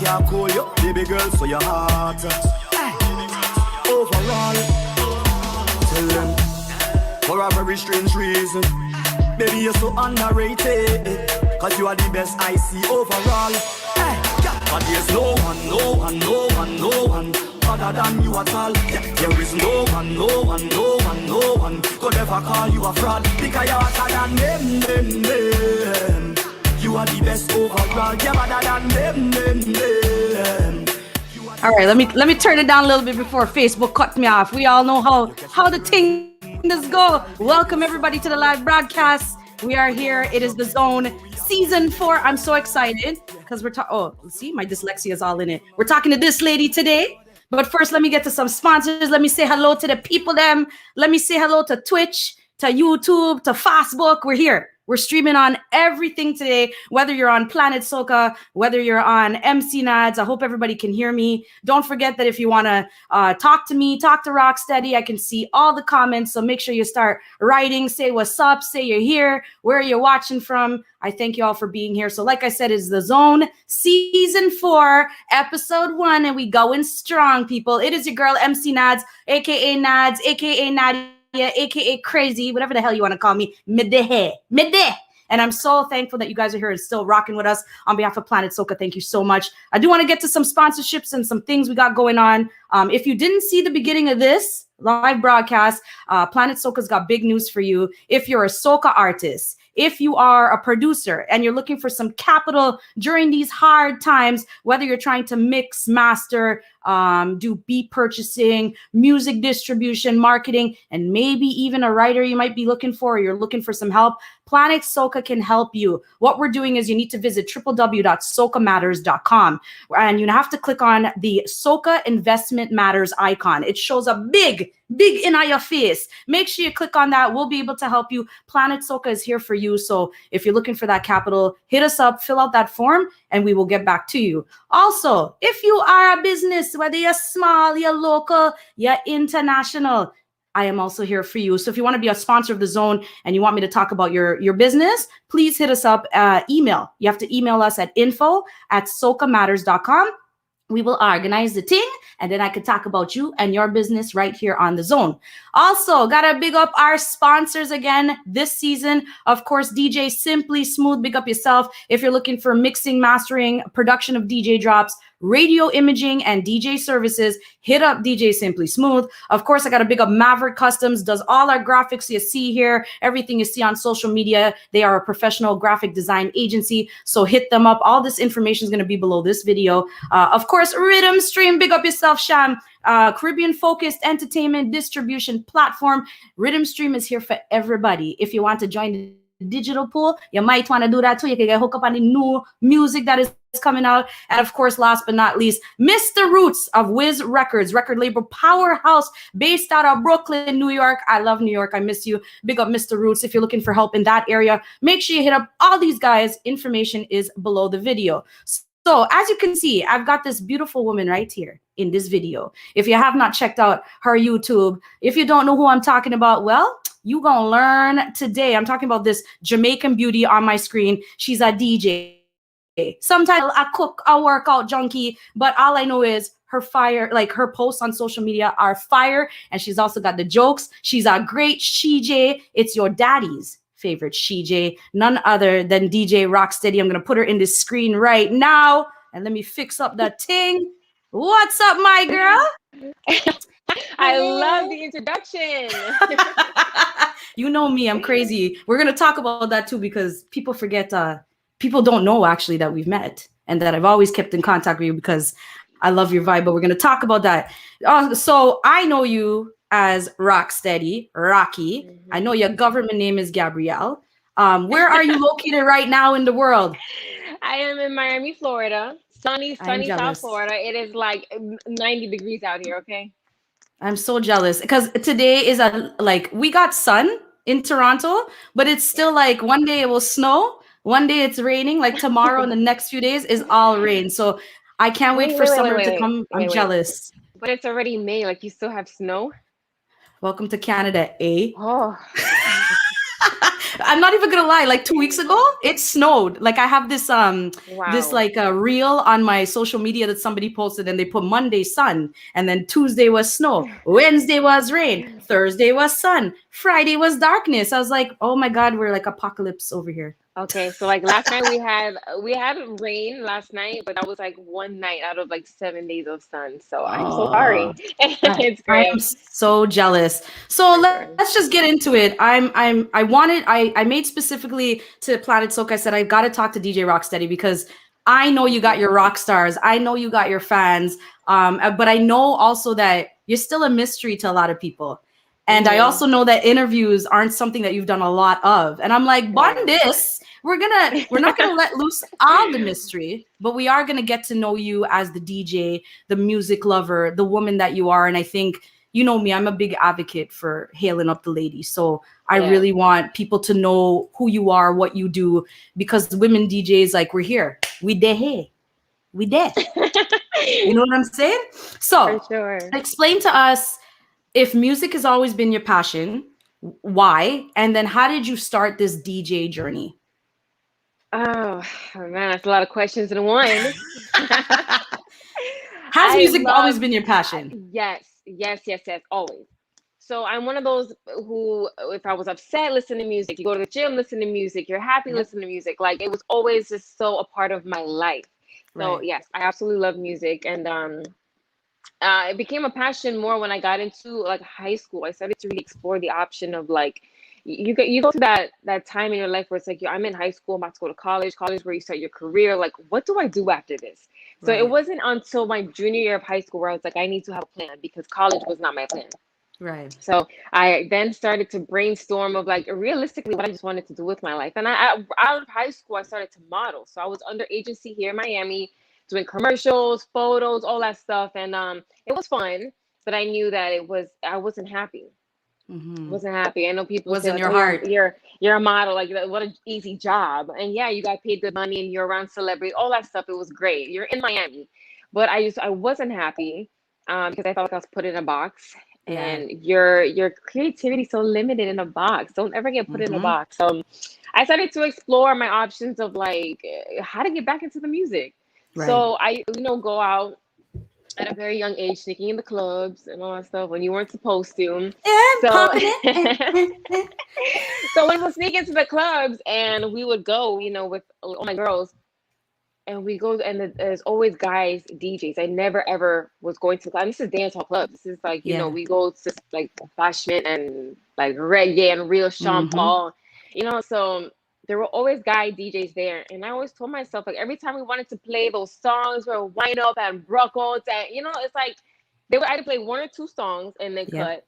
can't call you, baby girl, so your heart. Overall, tell them, for a very strange reason, baby, you're so underrated. Cause you are the best I see overall. But there's no one other than you at all. There is no one could ever call you a fraud. Because you're hotter than them. You are the best overall. You're better than them. All right, let me turn it down a little bit before Facebook cuts me off. We all know how the thing does go. Welcome everybody to the live broadcast. We are here. It is The Zone Season 4. I'm so excited because we're talking. Oh, see, my dyslexia is all in it. We're talking to this lady today. But first, let me get to some sponsors. Let me say hello to the people them. Let me say hello to Twitch, to YouTube, to Facebook. We're here. We're streaming on everything today, whether you're on Planet Soca, whether you're on MC Nads. I hope everybody can hear me. Don't forget that if you want to talk to me, talk to Rocksteadyy, I can see all the comments. So make sure you start writing, say what's up, say you're here, where you're watching from. I thank you all for being here. So like I said, it's The Zone Season 4, Episode 1, and we going strong, people. It is your girl, MC Nads, a.k.a. Nadia, aka Crazy, whatever the hell you want to call me, midday. And I'm so thankful that you guys are here and still rocking with us on behalf of Planet Soca. Thank you so much. I do want to get to some sponsorships and some things we got going on. If you didn't see the beginning of this live broadcast, Planet Soca's got big news for you. If you're a Soca artist, if you are a producer and you're looking for some capital during these hard times, whether you're trying to mix, master, do beat purchasing, music distribution, marketing, and maybe even a writer you might be looking for, or you're looking for some help, Planet Soca can help you. What we're doing is you need to visit www.SocaMatters.com, and you have to click on the Soca Investment Matters icon. It shows a big in your face. Make sure you click on that. We'll be able to help you. Planet Soca is here for you. So if you're looking for that capital, hit us up, fill out that form, and we will get back to you. Also, if you are a business, whether you're small, you're local, you're international, I am also here for you. So if you want to be a sponsor of The Zone and you want me to talk about your business, please hit us up, email. You have to email us at info@SocaMatters.com. We will organize the thing, and then I could talk about you and your business right here on The Zone. Also, gotta big up our sponsors again this season. Of course, DJ Simply Smooth, big up yourself. If you're looking for mixing, mastering, production of DJ drops, radio imaging, and DJ services, hit up DJ Simply Smooth. Of course, I got to big up Mavert Customs, does all our graphics you see here, everything you see on social media. They are a professional graphic design agency, so hit them up. All this information is going to be below this video. Of course, RiddimStream, big up yourself, Sham. Caribbean-focused entertainment distribution platform. RiddimStream is here for everybody. If you want to join the digital pool, you might want to do that too. You can get hooked up on the new music that is coming out. And of course, last but not least, Mr. Roots of Wiz Records, record label powerhouse based out of Brooklyn, New York. I love New York. I miss you. Big up Mr. Roots. If you're looking for help in that area, make sure you hit up all these guys. Information is below the video. So as you can see, I've got this beautiful woman right here in this video. If you have not checked out her YouTube, if you don't know who I'm talking about, well, you gonna learn today. I'm talking about this Jamaican beauty on my screen. She's a DJ. Sometimes I cook, I workout junkie, but all I know is her fire, like her posts on social media are fire. And she's also got the jokes. She's a great She-J. It's your daddy's favorite She-J, none other than DJ Rocksteadyy. I'm going to put her in this screen right now. And let me fix up that thing. What's up, my girl? I love the introduction. You know me, I'm crazy. We're going to talk about that too, because people forget, people don't know actually that we've met and that I've always kept in contact with you because I love your vibe, but we're going to talk about that. So I know you as Rocksteadyy, Rocky. Mm-hmm. I know your government name is Gabrielle. Where are you located right now in the world? I am in Miami, Florida. Sunny South Florida. It is like 90 degrees out here, okay? I'm so jealous because today is we got sun in Toronto, but it's still like one day it will snow, one day it's raining, like tomorrow and the next few days is all rain. So I can't wait for summer to come. I'm jealous. But it's already May, like you still have snow? Welcome to Canada, eh? Oh. I'm not even gonna lie. Like 2 weeks ago, it snowed. Like I have this this Wow. like a reel on my social media that somebody posted, and they put Monday sun, and then Tuesday was snow, Wednesday was rain, Thursday was sun, Friday was darkness. I was like, oh my god, we're like apocalypse over here. Okay, so like last night we had rain last night, but that was like one night out of like 7 days of sun. So I'm so sorry. Oh, It's I am great. so jealous. So For sure. let's just get into it. I made specifically to Planet Soak. I said I got to talk to DJ Rocksteady because I know you got your rock stars. I know you got your fans. But I know also that you're still a mystery to a lot of people. And I Mhm. also know that interviews aren't something that you've done a lot of. And I'm like, Right. Bondis, we're not gonna let loose all the mystery, but we are gonna get to know you as the DJ, the music lover, the woman that you are. And I think you know me, I'm a big advocate for hailing up the ladies. So I Yeah. really want people to know who you are, what you do, because women DJs, like, we're here. We de hey. We de. You know what I'm saying? For So sure. explain to us if music has always been your passion, why? And then how did you start this DJ journey? Oh, man, that's a lot of questions in one. Has I music always love, been your passion? yes, yes, yes, yes, always. So I'm one of those who, if I was upset, listen to music. You go to the gym, listen to music. You're happy, Yep. listen to music. Like it was always just so a part of my life. So Right. yes, I absolutely love music, and it became a passion more when I got into like high school. I started to really explore the option of like you go through that time in your life where it's like I'm in high school, I'm about to go to college where you start your career. Like, what do I do after this? So it Right. wasn't until my junior year of high school where I was like, I need to have a plan because college was not my plan. Right. So I then started to brainstorm of like realistically what I just wanted to do with my life. And I out of high school, I started to model. So I was under agency here in Miami, doing commercials, photos, all that stuff. And it was fun, but I knew that I wasn't happy. Mm-hmm. Wasn't happy. I know people Was say in like, your "Oh, heart. you're a model. Like, what an easy job." And yeah, you got paid good money, and you're around celebrity, all that stuff. It was great. You're in Miami, but I wasn't happy because I felt like I was put in a box, Yeah. and your creativity is so limited in a box. Don't ever get put in a Mm-hmm. box. I started to explore my options of like how to get back into the music. Right. So I, go out at a very young age, sneaking in the clubs and all that stuff when you weren't supposed to. And So, popping it. so we would sneak into the clubs and we would go, with all my girls, and we go, and there's always guys DJs. I never ever was going to clubs. This is dance hall clubs. This is like, Yeah. we go to like bashment and like reggae and real Sean Mm-hmm. Paul, so there were always guy DJs there. And I always told myself, like, every time we wanted to play those songs where wind up and broke out, and it's like they would either play one or two songs and they Yeah. cut,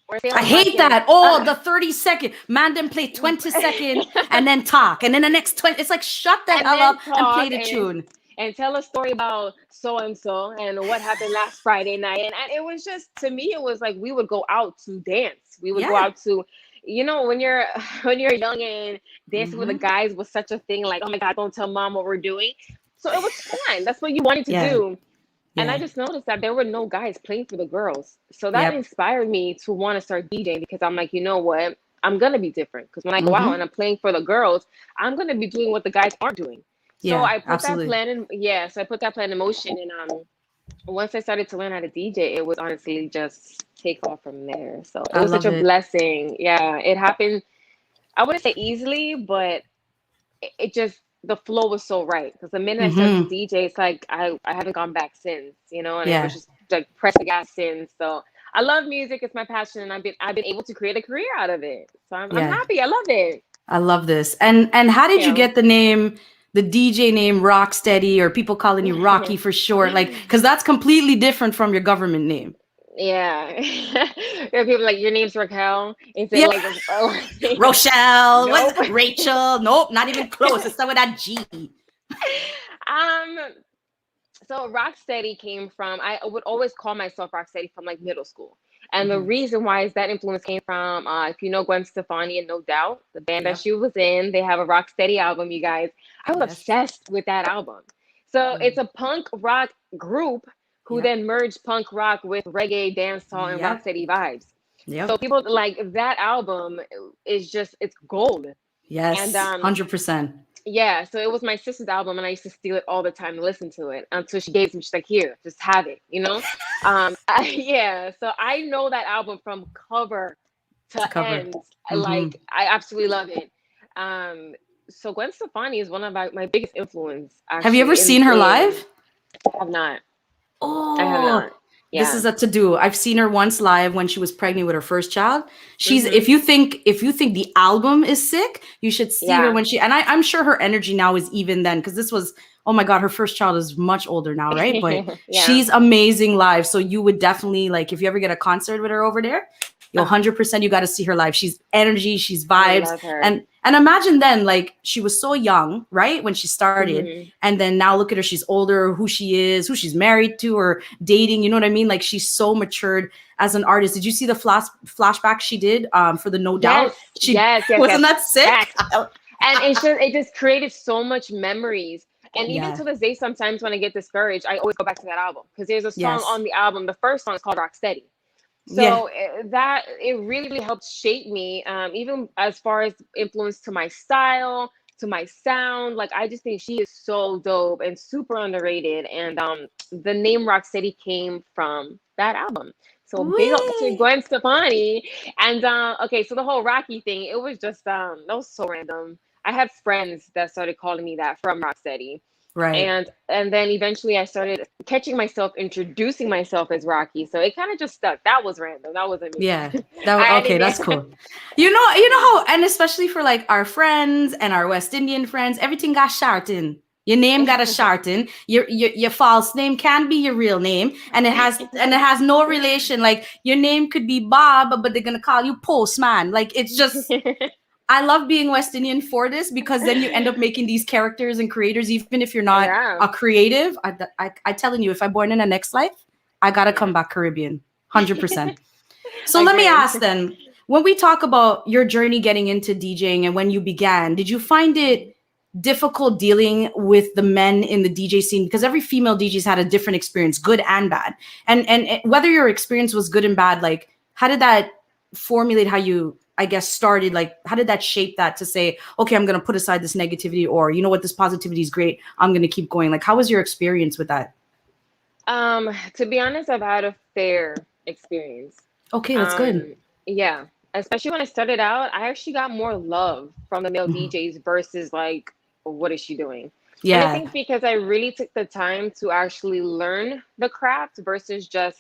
or stay I on the mic hate and that. Oh, the 30-second. Man, then play 20-second and then talk. And then the next 20. It's like, shut the and hell then up and play talk the tune. and tell a story about so and so and what happened last Friday night. And it was just, to me, it was like we would go out to dance. We would go Yeah. out to, when you're when you're young and dancing with the Mm-hmm. guys was such a thing. Like, oh my God, don't tell mom what we're doing. So it was fun. That's what you wanted to Yeah. do. And I Yeah. just noticed that there were no guys playing for the girls. So that Yep. inspired me to want to start DJing because I'm like, you know what? I'm going to be different. Because when I go out Mm-hmm. and I'm playing for the girls, I'm going to be doing what the guys aren't doing. So Yeah, I put that absolutely. plan in. Yeah. So I put that plan in motion. And once I started to learn how to DJ, it was honestly just take off from there. So it I was such love a it. blessing. Yeah. It happened. I wouldn't say easily, but it just, the flow was so right because the minute I started to Mm-hmm. DJ, it's like I haven't gone back since, and it was Yeah, just like press the gas since. So I love music; it's my passion, and I've been able to create a career out of it. So I'm yeah. happy. I love it. I love this. And how did you Yeah. get the name, the DJ name Rocksteady, or people calling you Rocky for short? Like, because that's completely different from your government name. Yeah. There are people like, your name's Raquel. Is it Yeah. like, oh, Rochelle, nope. what's Rachel? Nope, not even close. It's with that G. Um, So Rocksteady came from, I would always call myself Rocksteady from like middle school. And the Mm-hmm. reason why is that influence came from, if you know Gwen Stefani and No Doubt, the band that Yep. she was in, they have a Rocksteady album, you guys. I was Yes. obsessed with that album. So Mm. it's a punk rock group who Yep. then merged punk rock with reggae, dancehall, and Yep. Rocksteady vibes. Yeah. So people like that album is just, it's gold. Yes. And 100%. yeah, so it was my sister's album, and I used to steal it all the time to listen to it until she gave it to me. She's like, "Here, just have it," you know. Yeah, so I know that album from cover To to cover. end. Mm-hmm. Like, I absolutely love it. So Gwen Stefani is one of my biggest influence, Have you ever actually. seen her live? I have not. I have Oh, not. this Yeah. is a to do. I've seen her once live when she was pregnant with her first child. She's Hmm. if you think the album is sick, you should see her Yeah. when I'm sure her energy now is even then, because this was, oh my God, her first child is much older now, right? But Yeah. she's amazing live. So you would definitely, like, if you ever get a concert with her over there, you'll 100% you got to see her live. She's energy, she's I vibes. love her. And imagine then, like, she was so young, right? When she started. Hmm. And then now look at her, she's older, who she is, who she's married to or dating, you know what I mean? Like, she's so matured as an artist. Did you see the flashback she did for the No Doubt? Yes. Wasn't that sick? Facts. And it just created so much memories. And even Yeah. to this day, sometimes when I get discouraged, I always go back to that album, because there's a song Yes. on the album. The first song is called Rocksteadyy. Yeah. So that it really helped shape me, even as far as influence to my style, to my sound. Like, I just think she is so dope and super underrated. And the name Rocksteady came from that album. So big up to Whee! Gwen Stefani. And okay, so the whole Rocky thing, it was just that was so random. I had friends that started calling me that from Rocksteady. Right. And then eventually I started catching myself introducing myself as Rocky. So it kind of just stuck. That was random. That wasn't me. Yeah. Okay, that's Yeah. cool. You know how, and especially for like our friends and our West Indian friends, everything got shortened. Your name got a shorten. Your false name can be your real name, and it has no relation. Like, your name could be Bob, but they're gonna call you Postman. Like, it's just, I love being West Indian for this, because then you end up making these characters and creators, even if you're not Yeah. a creative. I telling you, if I'm born in the next life, I gotta come back Caribbean, 100%. So let me Agreed. ask then, when we talk about your journey getting into DJing and when you began, did you find it difficult dealing with the men in the DJ scene? Because every female DJ's had a different experience, good and bad. And whether your experience was good and bad, like, how did that formulate how you, I guess, started? Like, how did that shape that to say, okay, I'm going to put aside this negativity, or, you know what, this positivity is great, I'm going to keep going? Like, how was your experience with that? To be honest, I've had a fair experience. Okay, that's good. Yeah. Especially when I started out, I actually got more love from the male Mhm. DJs versus like, what is she doing? Yeah. And I think because I really took the time to actually learn the craft versus just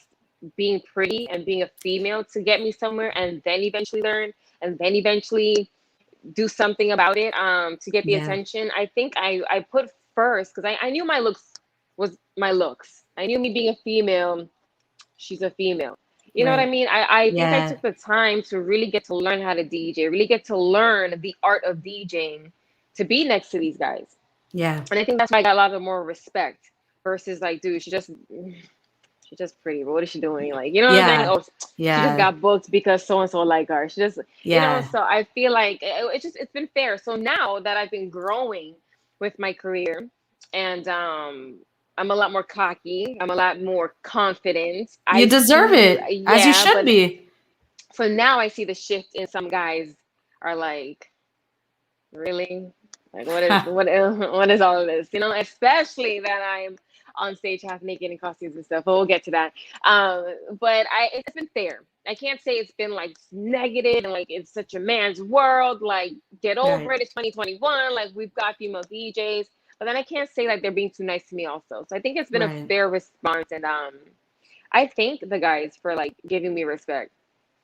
being pretty and being a female to get me somewhere, and then eventually learn, and then eventually do something about it to get the Yeah. attention. I think I put first, because I knew my looks was my looks. I knew me being a female, she's a female. You know what I Right. mean? I think I Yeah. took the time to really get to learn how to DJ, really get to learn the art of DJing to be next to these guys. Yeah. And I think that's why I got a lot of more respect versus like, dude, she's just pretty, but what is she doing? Like, you know what I'm saying? Yeah. Oh, she just Yeah. got booked because so and so like her. She just, Yeah. so I feel like it's been fair. So now that I've been growing with my career, and I'm a lot more cocky, I'm a lot more confident. You deserve it, as you Yeah, should but be. so now I see the shift in some guys are like, really? Like, what is all of this? You know, especially that I'm on stage half naked in costumes and stuff. But we'll get to that. But it's been fair. I can't say it's been like negative and like it's such a man's world. Like, get over Right. it. It's 2021. Like, we've got female DJs. But then I can't say like they're being too nice to me also. So I think it's been a Right. fair response, and I thank the guys for like giving me respect.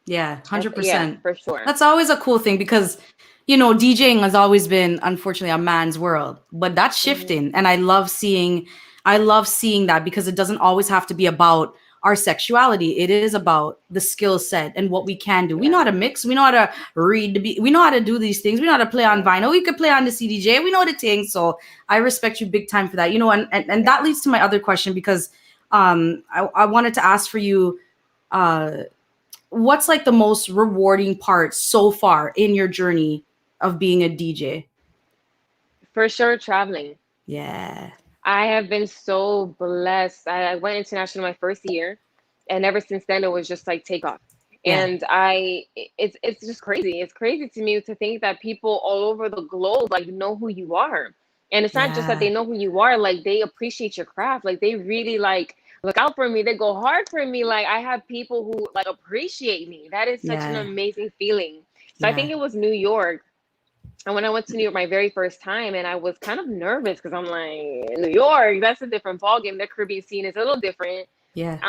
Yeah, Yeah, 100%. for sure. That's always a cool thing, because, you know, DJing has always been, unfortunately, a man's world, but that's Mhm. shifting. And I love seeing that, because it doesn't always have to be about our sexuality. It is about the skill set and what we can do. We know how to mix. We know how to read the beat. We know how to do these things. We know how to play on vinyl. We could play on the CDJ. We know the things. So I respect you big time for that. You know, and that leads to my other question, because I wanted to ask for you, what's like the most rewarding part so far in your journey of being a DJ? For sure, traveling. Yeah. I have been so blessed. I went international my first year, and ever since then, it was just like take off. And it's just crazy. It's crazy to me to think that people all over the globe like know who you are. And it's not just that they know who you are, like they appreciate your craft. Like they really like look out for me. They go hard for me. Like I have people who like appreciate me. That is such an amazing feeling. So I think it was New York. And when I went to New York my very first time, and I was kind of nervous because I'm like, New York, that's a different ballgame. The Caribbean scene is a little different. Yeah.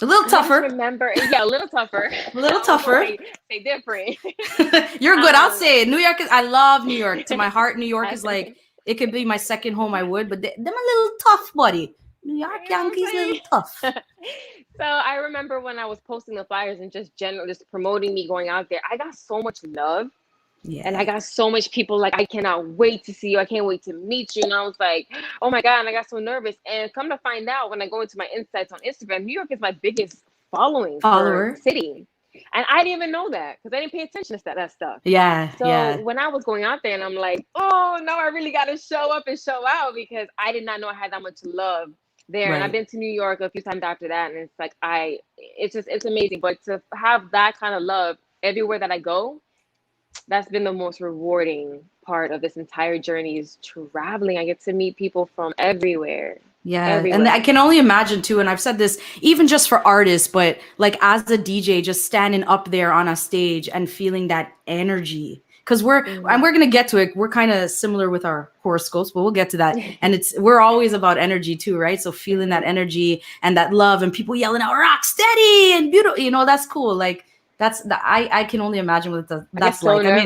A little tougher. Remember, a little tougher. A little tougher. Say different. You're good. I'll say it. New York is. I love New York. To my heart, New York is like it could be my second home. I would, but them a little tough, buddy. New York Yankees a little tough. So I remember when I was posting the flyers and just promoting me going out there. I got so much love. Yeah. And I got so much people like, I cannot wait to see you. I can't wait to meet you. And I was like, oh my God. And I got so nervous. And come to find out when I go into my insights on Instagram, New York is my biggest follower city. And I didn't even know that because I didn't pay attention to that stuff. Yeah. So when I was going out there and I'm like, oh, no, I really got to show up and show out because I did not know I had that much love there. Right. And I've been to New York a few times after that. And it's like, it's amazing. But to have that kind of love everywhere that I go, that's been the most rewarding part of this entire journey is traveling. I get to meet people from everywhere. Yeah. Everywhere. And I can only imagine too. And I've said this even just for artists, but like as a DJ, just standing up there on a stage and feeling that energy. Because and we're going to get to it. We're kind of similar with our horoscopes, but we'll get to that. And we're always about energy too, right? So feeling that energy and that love and people yelling out Rocksteadyy and beautiful, that's cool. Like, I can only imagine what that's so like. Nervous. I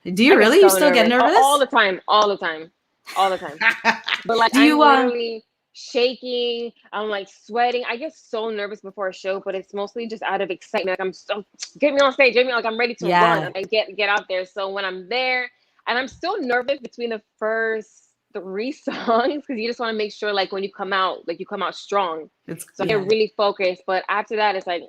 mean, do you really? So you still get nervous? All the time. But like, I'm literally shaking. I'm like sweating. I get so nervous before a show, but it's mostly just out of excitement. Like I'm so get me on stage, like I'm ready to run and get out there. So when I'm there, and I'm still nervous between the first 3 songs because you just want to make sure, like when you come out, like you come out strong. So I get really focused. But after that, it's like,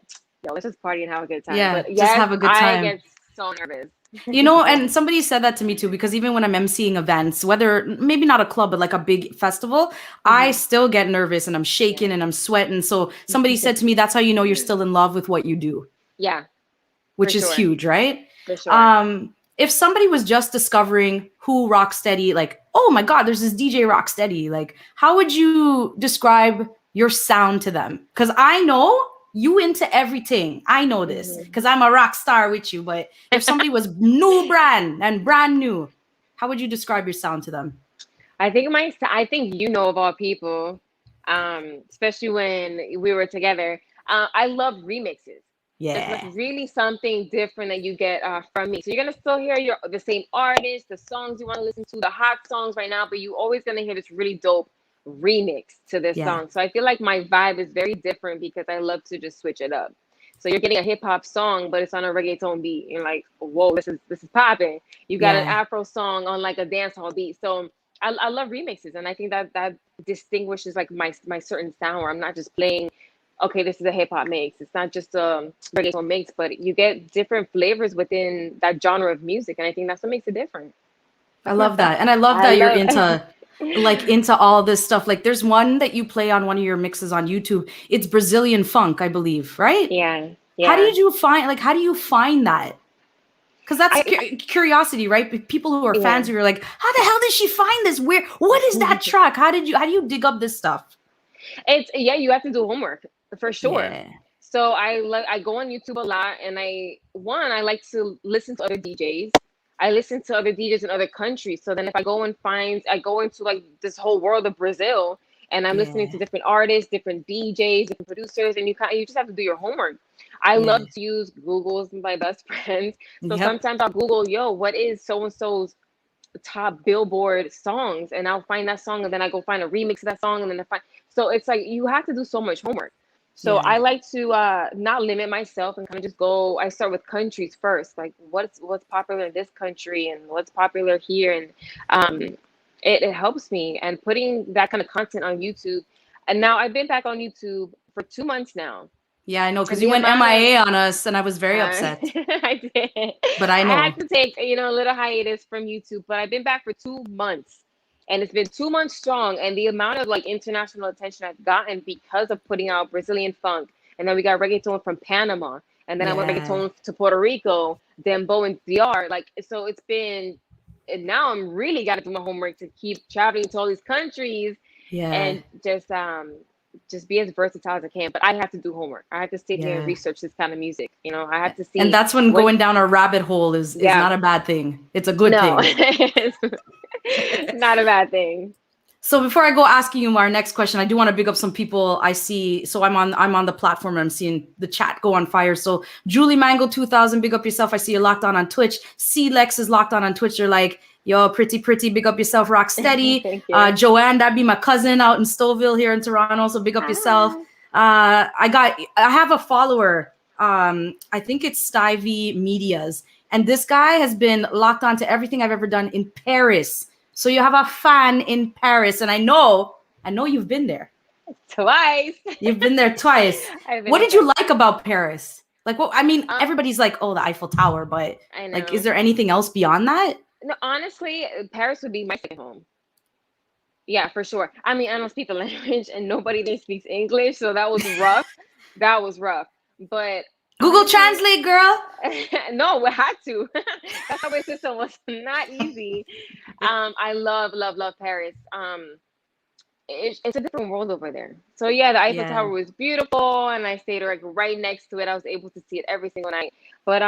yo, let's just party and have a good time. Yeah, but just have a good time. I get so nervous. And somebody said that to me too, because even when I'm emceeing events, whether maybe not a club, but like a big festival, I still get nervous and I'm shaking and I'm sweating. So somebody said to me, that's how you know you're still in love with what you do. Yeah. Which is huge, right? For sure. If somebody was just discovering who Rocksteadyy, like, oh my God, there's this DJ Rocksteadyy, like, how would you describe your sound to them? Because I know you into everything. I know this because I'm a rock star with you. But if somebody was brand new, how would you describe your sound to them? I think of all people, especially when we were together. I love remixes. Yeah, it's really something different that you get from me. So you're gonna still hear the same artist, the songs you want to listen to, the hot songs right now, but you always gonna hear this really dope remix to this song. So I feel like my vibe is very different because I love to just switch it up. So you're getting a hip hop song, but it's on a reggaeton beat. You're like, whoa, this is popping. You got an Afro song on like a dancehall beat. So I love remixes, and I think that distinguishes like my certain sound where I'm not just playing, okay, this is a hip hop mix. It's not just a reggaeton mix, but you get different flavors within that genre of music, and I think that's what makes it different. I love that, and I love that you're into all this stuff. Like there's one that you play on one of your mixes on YouTube. It's Brazilian funk, I believe, right? Yeah. How do you find that? Because that's curiosity, right? People who are fans who are like, how the hell did she find this? What is that track? How do you dig up this stuff? You have to do homework for sure. Yeah. So I go on YouTube a lot, and I like to listen to other DJs. I listen to other DJs in other countries. So then if I go into like this whole world of Brazil, and I'm listening to different artists, different DJs, different producers, and you just have to do your homework. I love to use Google as my best friend. So sometimes I'll Google, what is so-and-so's top Billboard songs? And I'll find that song, and then I go find a remix of that song, and then so it's like you have to do so much homework. So I like to not limit myself and kind of just go. I start with countries first, like what's popular in this country and what's popular here, and it helps me. And putting that kind of content on YouTube, and now I've been back on YouTube for 2 months now. Yeah, I know, because you went MIA on us, and I was very upset. I did, but I know I had to take a little hiatus from YouTube, but I've been back for 2 months. And it's been 2 months strong, and the amount of like international attention I've gotten because of putting out Brazilian funk, and then we got reggaeton from Panama, and then I went reggaeton to Puerto Rico, then Bo and DR. Like, so it's been, and now I'm really got to do my homework to keep traveling to all these countries and just be as versatile as I can. But I have to do homework. I have to sit here and research this kind of music. You know, I have to see. And that's when going down a rabbit hole is not a bad thing. It's a good thing. It's not a bad thing. So before I go asking you our next question, I do want to big up some people I see. So I'm on the platform and I'm seeing the chat go on fire. So Julie Mango 2000, big up yourself. I see you're locked on Twitch. C Lex is locked on Twitch. You're like, yo, pretty, big up yourself, Rocksteadyy. Thank you. Joanne, that'd be my cousin out in Stouffville here in Toronto. So big up yourself. I have a follower. I think it's Stuyvy Medias. And this guy has been locked on to everything I've ever done in Paris. So you have a fan in Paris, and I know you've been there. Twice. You've been there twice. What did you like about Paris? Like, what? I mean, everybody's like, oh, the Eiffel Tower, but like, is there anything else beyond that? No, honestly, Paris would be my second home. Yeah, for sure. I mean, I don't speak the language, and nobody there speaks English, so that was rough. That was rough. But Google Translate, girl. No, we had to. That subway system was not easy. I love Paris. It's a different world over there. So yeah, the Eiffel Tower was beautiful, and I stayed like right next to it. I was able to see it every single night. But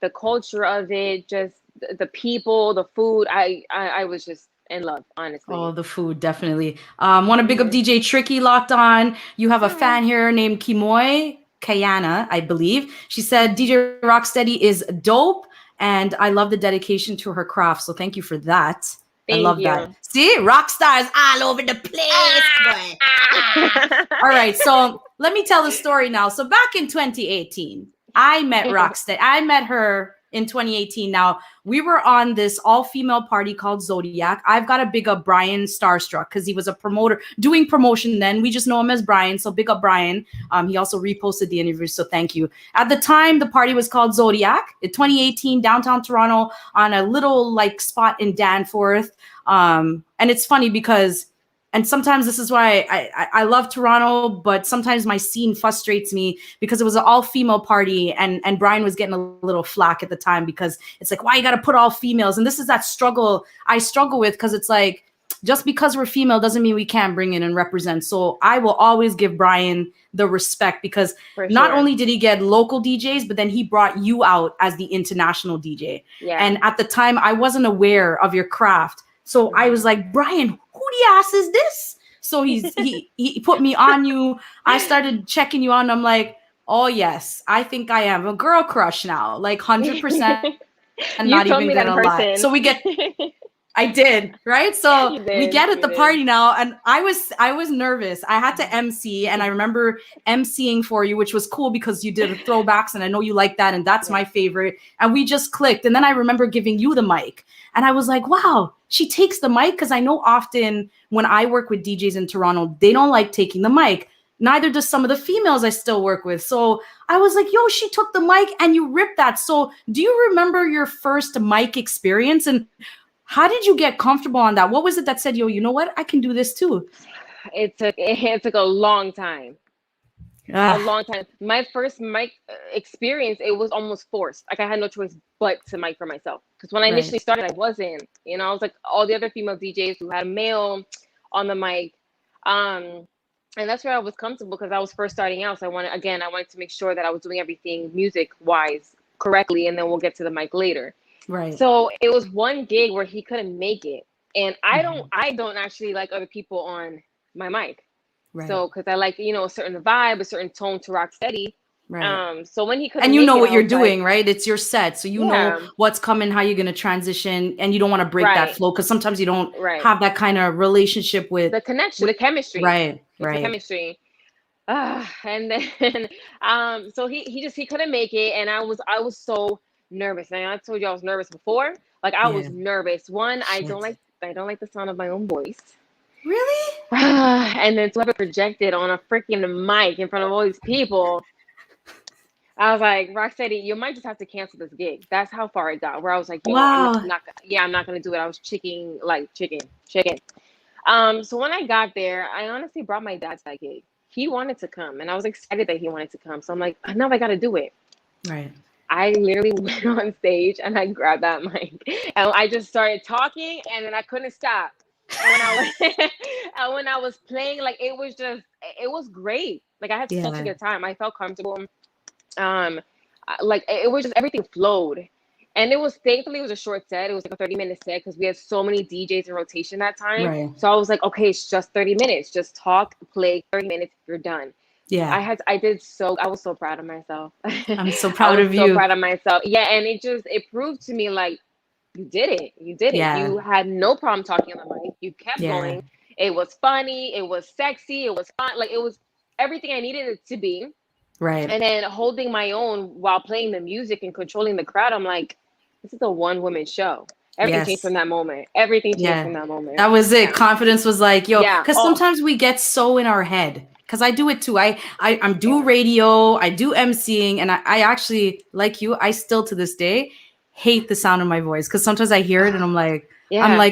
the culture of it, just the people, the food, I was just in love, honestly. Oh, the food, definitely. Want to big up DJ Tricky locked on. You have a fan here named Kayana, I believe. She said DJ Rocksteadyy is dope, and I love the dedication to her craft. So thank you for that. I love that. See, rock stars all over the place, boy. All right, so let me tell the story now. So back in 2018, I met Rocksteadyy. I met her in 2018. Now, we were on this all-female party called Zodiac. I've got to big up Brian Starstruck because he was a promoter doing promotion then. We just know him as Brian, so big up Brian. He also reposted the interview, so thank you. At the time, the party was called Zodiac. In 2018, downtown Toronto, on a little like spot in Danforth. And it's funny because, and sometimes this is why I love Toronto, but sometimes my scene frustrates me because it was an all-female party, and Brian was getting a little flack at the time because it's like, why you got to put all females? And this is that struggle I struggle with, because it's like, just because we're female doesn't mean we can't bring in and represent. So I will always give Brian the respect, because not only did he get local DJs, but then he brought you out as the international DJ. Yeah. And at the time, I wasn't aware of your craft. So I was like, Brian, who the ass is this? So he put me on you. I started checking you on. I'm like, oh yes, I think I am a girl crush now, like 100%. And not even gonna lie. So we get, I did, right? So we get at the party now, and I was nervous. I had to MC, and I remember MCing for you, which was cool because you did a throwbacks, and I know you like that, and that's my favorite. And we just clicked. And then I remember giving you the mic, and I was like, wow, she takes the mic, because I know often when I work with DJs in Toronto, they don't like taking the mic. Neither does some of the females I still work with. So I was like, yo, she took the mic and you ripped that. So do you remember your first mic experience, and how did you get comfortable on that? What was it that said, yo, you know what? I can do this too. It took a long time. A long time. My first mic experience, it was almost forced. Like I had no choice but to mic for myself. Because when I initially started, I wasn't. You know, I was like all the other female DJs who had a male on the mic. And that's where I was comfortable, because I was first starting out. So I wanted to make sure that I was doing everything music-wise correctly, and then we'll get to the mic later. Right. So it was one gig where he couldn't make it, and I don't actually like other people on my mic. Right. So because I like, a certain vibe, a certain tone to Rocksteadyy. Right. So when he couldn't, and you know what you're doing, right? It's your set, so you know what's coming, how you're gonna transition, and you don't want to break that flow, because sometimes you don't have that kind of relationship with the connection, the chemistry. Right. The chemistry. And then so he couldn't make it, and I was so nervous. And I told you I was nervous before. Like I was nervous. One, I don't like the sound of my own voice. Really? And then to have it projected on a freaking mic in front of all these people, I was like, Rocksteadyy, you might just have to cancel this gig. That's how far it got. Where I was like, I'm not gonna do it. I was chicken. So when I got there, I honestly brought my dad to that gig. He wanted to come, and I was excited that he wanted to come. So I'm like, now I got to do it. Right. I literally went on stage and I grabbed that mic and I just started talking and then I couldn't stop. And when I was and when I was playing, like it was great. Like I had such a Yeah. good time. I felt comfortable. Like it was just everything flowed. And it was thankfully it was a short set. It was like a 30-minute set because we had so many DJs in rotation that time. Right. So I was like, okay, it's just 30 minutes. Just talk, play 30 minutes, you're done. Yeah. I was so proud of myself. I'm so I proud was of so you. proud of myself. Yeah, and it proved to me like you did it. You did it. Yeah. You had no problem talking on the mic. You kept Yeah. going. It was funny, it was sexy, it was fun. Like it was everything I needed it to be. Right. And then holding my own while playing the music and controlling the crowd, I'm like, this is a one-woman show. Everything changed from that moment. Everything changed from that moment. That was it. Yeah. Confidence was like, yo, Yeah. because sometimes we get so in our head. Because I do it too. I'm do radio, I do emceeing, and I actually, like you, I still to this day hate the sound of my voice. Because sometimes I hear it and I'm like,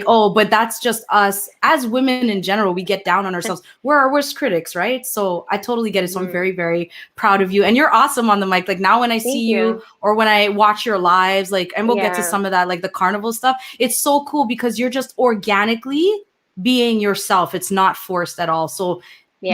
oh, but that's just us. As women in general, we get down on ourselves. We're our worst critics, right? So I totally get it. So I'm very, very proud of you. And you're awesome on the mic. Like now when I see you or when I watch your lives, like, and we'll get to some of that, like the carnival stuff. It's so cool because you're just organically being yourself. It's not forced at all. So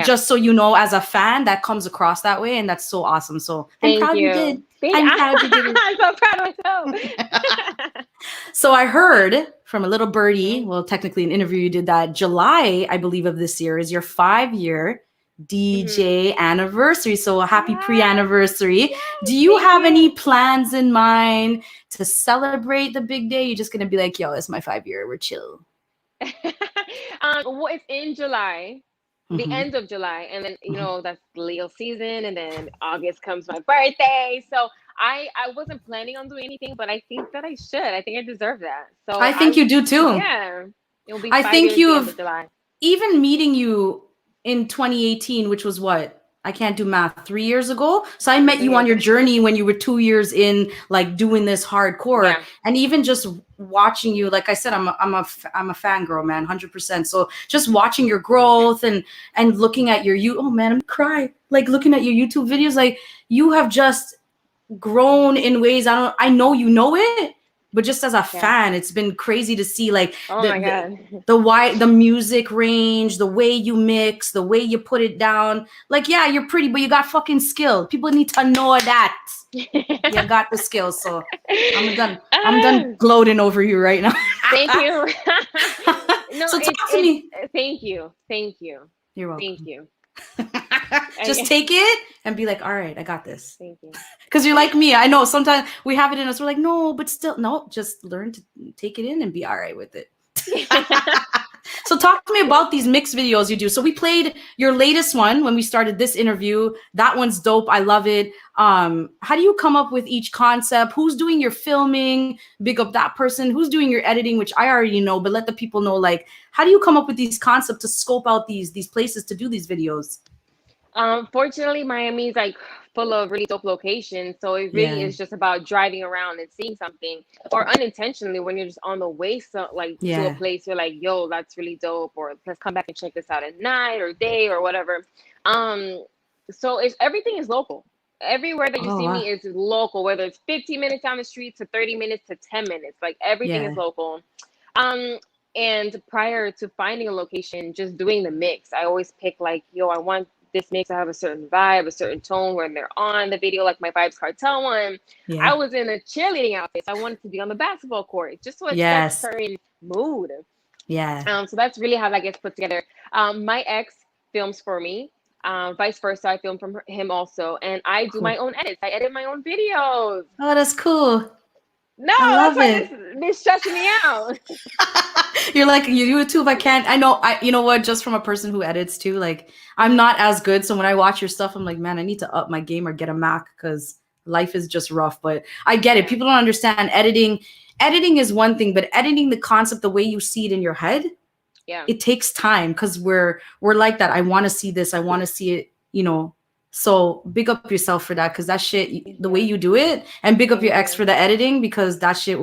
just so you know, as a fan, that comes across that way. And that's so awesome. So I'm proud you did. I'm proud you did it. I'm so proud of myself. So I heard from a little birdie, well, technically an interview you did that July, I believe, of this year is your 5-year DJ anniversary. So a happy pre-anniversary. Do you have any plans in mind to celebrate the big day? You're just going to be like, yo, it's my 5-year. We're chill. Well, it's in July. The end of July, and then that's Leo season, and then August comes my birthday. So I wasn't planning on doing anything, but I think that I should. I think I deserve that. So I think you do too. Yeah, it'll be. I think you've even meeting you in 2018, which was what? I can't do math. 3 years ago. So I met you on your journey when you were 2 years in, like doing this hardcore, and even just watching you. Like I said, I'm a fangirl, man, 100%. So just watching your growth and looking at oh man, I'm crying. Like looking at your YouTube videos, like you have just grown in ways I know you know it. But just as a fan, it's been crazy to see like the music range, the way you mix, the way you put it down. Like, yeah, you're pretty, but you got fucking skill. People need to know that you got the skills. So I'm done gloating over you right now. Thank you. So talk to me. Thank you. You're welcome. Thank you. Just take it and be like, all right, I got this. Thank you. Because you're like me. I know sometimes we have it in us. We're like, no, but still, no, just learn to take it in and be all right with it. So talk to me about these mix videos you do. So we played your latest one when we started this interview. That one's dope. I love it. How do you come up with each concept? Who's doing your filming? Big up that person. Who's doing your editing, which I already know, but let the people know, like, how do you come up with these concepts to scope out these places to do these videos? Fortunately, Miami's like full of really dope locations. So it really is just about driving around and seeing something, or unintentionally when you're just on the way, so like to a place, you're like, yo, that's really dope, or let's come back and check this out at night or day or whatever. So everything is local. Everywhere that you see me is local, whether it's 15 minutes down the street to 30 minutes to 10 minutes, like everything is local. And prior to finding a location, just doing the mix, I always pick like, yo, I want this mix to have a certain vibe, a certain tone when they're on the video, like my Vibes Cartel one. I was in a cheerleading outfit. So I wanted to be on the basketball court, just so it sets a certain mood. So that's really how that gets put together. My ex films for me. Vice versa, I film from him also. And I do my own edits. I edit my own videos. Oh, that's cool. No, that's why this stressing me out. You're like, you do it too if I can't. You know what, just from a person who edits too, like I'm not as good. So when I watch your stuff, I'm like, man, I need to up my game or get a Mac because life is just rough. But I get it. People don't understand editing. Editing is one thing, but editing the concept the way you see it in your head, it takes time because we're like that. I want to see this. I want to see it, So big up yourself for that, because that shit, the way you do it, and big up your ex for the editing, because that shit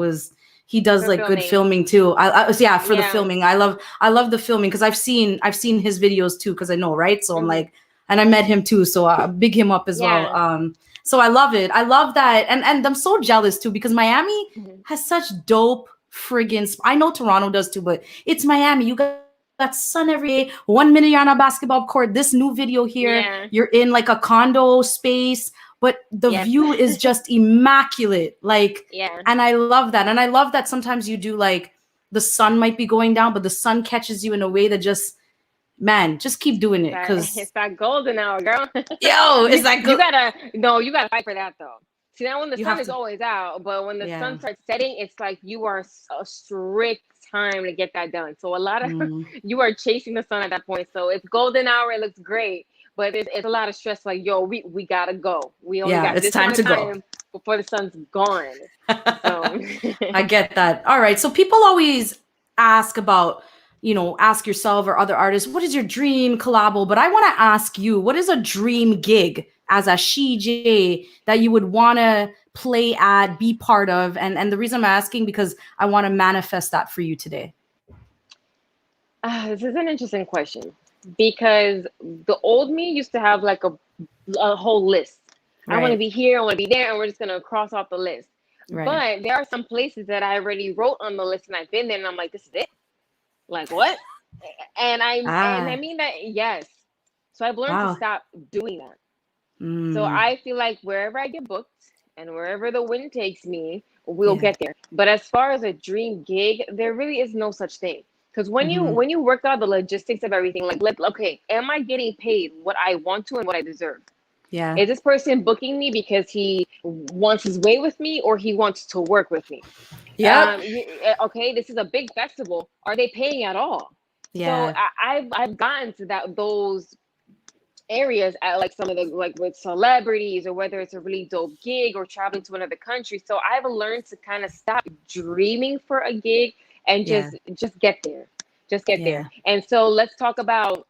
he does like good filming too. For the filming. I love the filming because I've seen his videos too, because I know, right? So I'm like, and I met him too, so big him up as well. So I love it. I love that. And I'm so jealous too, because Miami Mhm. has such dope friggin' I know Toronto does too, but it's Miami. You got sun every day. 1 minute you're on a basketball court. This new video here, Yeah. you're in like a condo space, but the Yes. view is just immaculate. Like, Yeah. and I love that. And I love that sometimes you do like the sun might be going down, but the sun catches you in a way that just, man, just keep doing it. It's that golden hour, girl. Yo, it's like you gotta fight for that though. See, now when the You sun have is to- always out, but when the Yeah. sun starts setting, it's like you are a strict time to get that done. So a lot of you are chasing the sun at that point. So it's golden hour, it looks great, but it's a lot of stress. Like, yo, we gotta go. We only got it's this time amount to of go. time before the sun's gone. So I get that. All right. So people always ask about, ask yourself or other artists, what is your dream collabo? But I want to ask you, what is a dream gig as a SheJ that you would want to play at, be part of? And the reason I'm asking, because I want to manifest that for you today. this is an interesting question because the old me used to have like a whole list. I want to Right. be here, I want to be there, and we're just gonna cross off the list. Right. But there are some places that I already wrote on the list and I've been there and I'm like, this is it. Like what? And I mean that, yes. So I've learned Wow. to stop doing that. Mm. So I feel like wherever I get booked and wherever the wind takes me, we'll Yeah. get there. But as far as a dream gig, there really is no such thing. Because when Mhm. you work out the logistics of everything, like okay, am I getting paid what I want to and what I deserve? Yeah. Is this person booking me because he wants his way with me or he wants to work with me? Yep. Okay, this is a big festival. Are they paying at all? Yeah. So I've gotten to those areas at like some of the like with celebrities or whether it's a really dope gig or traveling to another country. So I've learned to kind of stop dreaming for a gig and Yeah. just get there. Just get there. And so let's talk about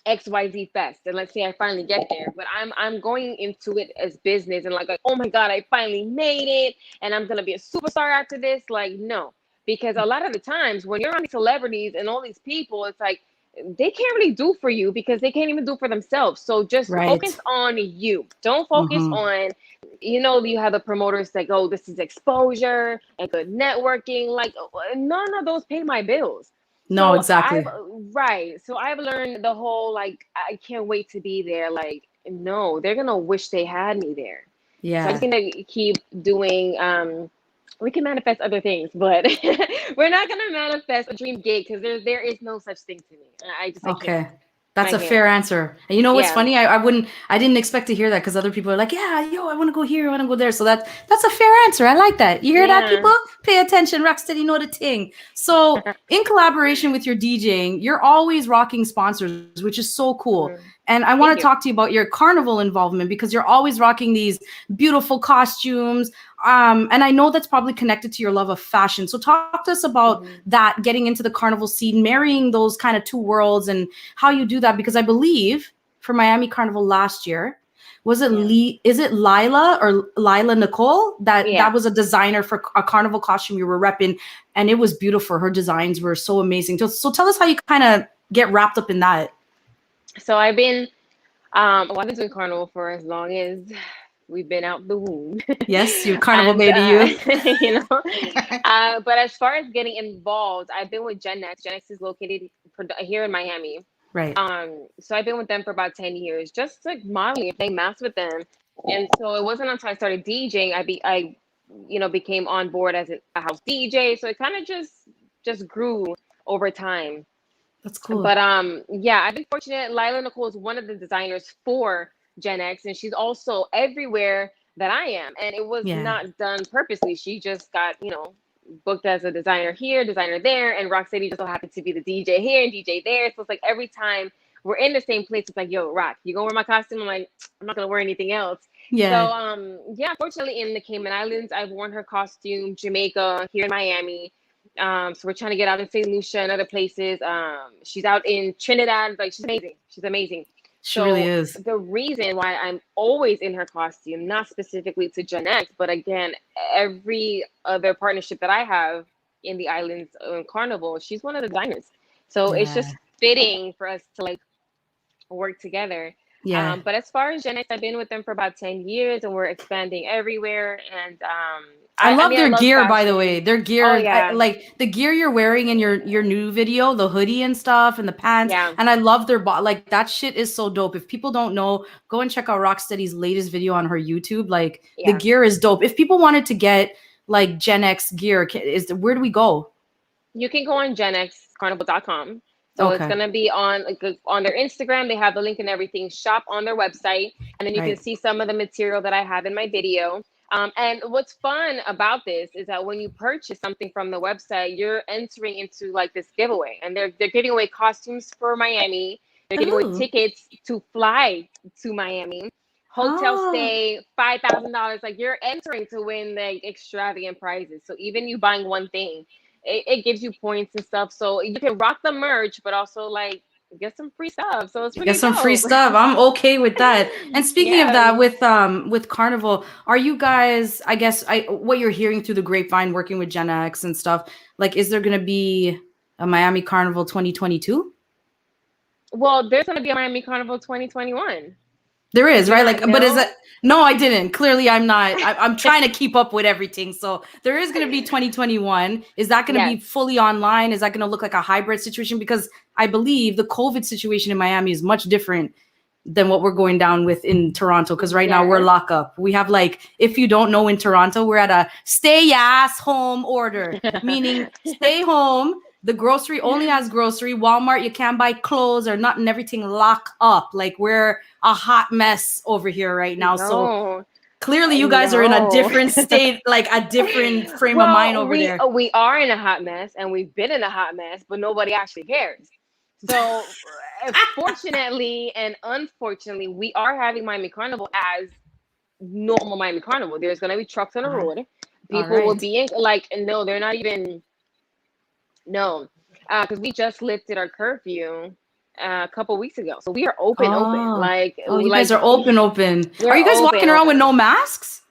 XYZ Fest. And let's say I finally get there, but I'm going into it as business and like, oh my God, I finally made it and I'm gonna be a superstar after this. Like, no. Because a lot of the times when you're on these celebrities and all these people, it's like they can't really do for you because they can't even do for themselves. So just Right. focus on you. Don't focus on, you have the promoters that go, this is exposure and good networking. Like none of those pay my bills. No, So exactly. So I've learned the whole like I can't wait to be there. Like no, they're gonna wish they had me there. So I Yeah. just gonna keep doing. We can manifest other things, but we're not gonna manifest a dream gig because there is no such thing to me. I Okay. can't. That's I a can't. fair answer. And you know what's Yeah. funny? I didn't expect to hear that because other people are like, yeah, yo, I want to go here, I want to go there. So that's a fair answer. I like that. You hear that, Yeah. people? Pay attention. Rocksteady, know the thing. So in collaboration with your DJing, you're always rocking sponsors, which is so cool. Mhm. And I want Thank to you. talk to you about your carnival involvement because you're always rocking these beautiful costumes. And I know that's probably connected to your love of fashion. So talk to us about that, getting into the carnival scene, marrying those kind of two worlds and how you do that. Because I believe for Miami Carnival last year, was it is it Lila or Lila Nicole that was a designer for a carnival costume you were repping, and it was beautiful. Her designs were so amazing. So tell us how you kind of get wrapped up in that. So I've been I've been doing carnival for as long as we've been out the womb. Yes, your carnival And, baby, you. you know. But as far as getting involved, I've been with Gen X. Gen X is located here in Miami. Right. So I've been with them for about 10 years, just like modeling, playing mass with them. And so it wasn't until I started DJing, I became on board as a house DJ. So it kind of just grew over time. That's cool. But yeah, I've been fortunate. Lila Nicole is one of the designers for Gen X, and she's also everywhere that I am. And it was not done purposely. She just got, booked as a designer here, designer there, and Rocksteadyy just so happened to be the DJ here and DJ there. So it's like every time we're in the same place, it's like, yo, Rock, you gonna wear my costume? I'm like, I'm not gonna wear anything else. Yeah. So fortunately in the Cayman Islands, I've worn her costume, Jamaica, here in Miami. So we're trying to get out in St. Lucia and other places. She's out in Trinidad. Like she's amazing. She's amazing. She really is. The reason why I'm always in her costume, not specifically to Gen X, but again, every other partnership that I have in the islands Carnival, she's one of the designers. So it's just fitting for us to like work together. Yeah. But as far as Gen X, I've been with them for about 10 years, and we're expanding everywhere. And I love I their love gear, by the way. fashion. Their gear, Oh yeah, like the gear you're wearing in your new video, the hoodie and stuff, and the pants. yeah, And I love their like that shit is so dope. If people don't know, go and check out Rocksteady's latest video on her YouTube. Like the yeah. gear is dope. If people wanted to get like Gen X gear, where do we go? You can go on genxcarnival.com. So it's Okay, gonna be on on their Instagram. They have the link and everything. Shop on their website, and then you can right. see some of the material that I have in my video. And what's fun about this is that when you purchase something from the website, you're entering into like this giveaway, and they're giving away costumes for Miami. They're giving away Ooh. tickets to fly to Miami, hotel Oh, stay, $5,000. Like you're entering to win like extravagant prizes. So even you buying one thing, it gives you points and stuff. So you can rock the merch, but also like get some free stuff. So it's get pretty some free dope. stuff. I'm okay with that. And speaking of Yeah. that, with Carnival, are you guys? I guess what you're hearing through the grapevine, working with Gen X and stuff. Like, is there going to be a Miami Carnival 2022? Well, there's gonna be a Miami Carnival 2021. There Did is, you right? not Like, but is know? it? No, I didn't. Clearly, I'm not. I'm trying to keep up with everything. So there is going to be 2021. Is that going to Yes. be fully online? Is that going to look like a hybrid situation? Because I believe the COVID situation in Miami is much different than what we're going down with in Toronto. Because right now we're Yes. locked up. We have like, if you don't know, in Toronto, we're at a stay ass home order, meaning stay home. The grocery only has grocery. Walmart, you can't buy clothes or nothing. Everything lock up. Like we're a hot mess over here right now. So No, clearly you guys are in a no. different state, like a different frame of mind Well, over there. we are in a hot mess, and we've been in a hot mess, but nobody actually cares. So, fortunately and unfortunately, we are having Miami Carnival as normal Miami Carnival. There's gonna be trucks on the Uh, road. all People will right. be in like no, they're not even no, because we just lifted our curfew a couple weeks ago, so we are open. Oh, Like oh, you guys are open. Are we're you guys walking around with no open. masks?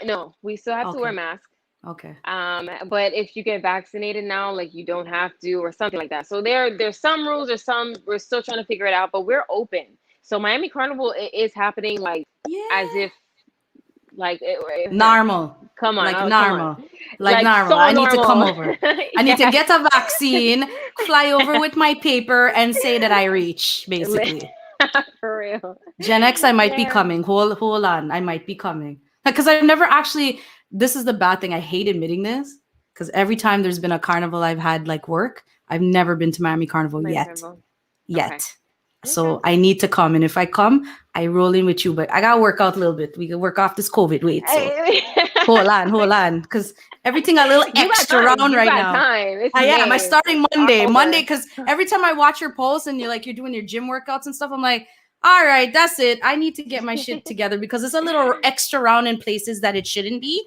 No, we still have to wear Okay. masks. Okay. But if you get vaccinated now, like you don't have to, or something like that. So there's some rules, or some we're still trying to figure it out, but we're open. So Miami Carnival is happening like as Yeah. if like Normal. come on, Like oh come on, normal. Like like normal. so I need to come normal. over. I need to Yes. get a vaccine, fly over with my paper, and say that I reach, basically. For real. Gen X, I might be Yeah. coming. Hold on. I might be coming. Because I've never actually, this is the bad thing. I hate admitting this. Because every time there's been a carnival I've had like work, I've never been to Miami Carnival Miami yet. Carnival. Okay. Yet. Okay. So I need to come. And if I come, I roll in with you. But I gotta work out a little bit. We can work off this COVID weight. So hold on. Because everything a little You got extra time. round You right got now. time. It's I am. I'm May, starting Monday. October. Because every time I watch your posts and you're doing your gym workouts and stuff, I'm like, all right, that's it. I need to get my shit together because it's a little extra round in places that it shouldn't be.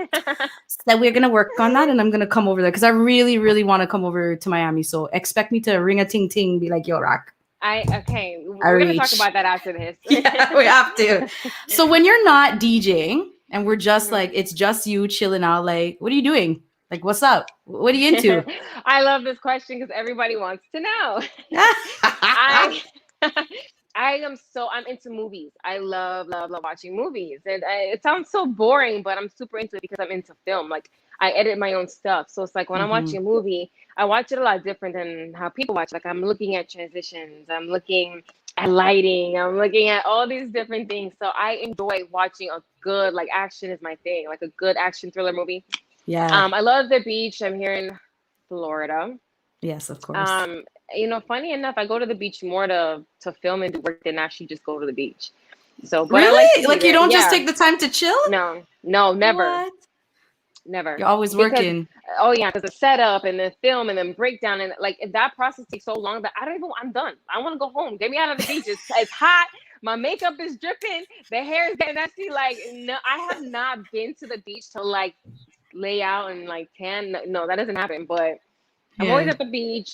So we're gonna work on that, and I'm gonna come over there because I really, really want to come over to Miami. So expect me to ring a ting ting, be like, yo, Rock. Okay. I We're gonna talk reach. about that after this. Yeah, we have to. So when you're not DJing and we're just like, it's just you chilling out, like, what are you doing? Like, what's up? What are you into? I love this question because everybody wants to know. I I'm into movies. I love watching movies. And it sounds so boring, but I'm super into it because I'm into film. Like I edit my own stuff. So it's like when I'm Mhm. watching a movie, I watch it a lot different than how people watch. Like I'm looking at transitions, I'm looking at lighting, I'm looking at all these different things. So I enjoy watching a good like action is my thing, like a good action thriller movie. Yeah. I love the beach. I'm here in Florida. Yes, of course. Funny enough, I go to the beach more to film and do work than actually just go to the beach. So, but I like to Really? be Like you there. don't just Yeah. take the time to chill? No, never, What? never. You're always Because working. oh yeah, because the setup and the film and then breakdown and like that process takes so long that I don't even. I'm done. I want to go home. Get me out of the beach. It's hot. My makeup is dripping. The hair is getting messy. Like no, I have not been to the beach to like lay out and like tan. No, that doesn't happen. But I'm always Yeah. at the beach.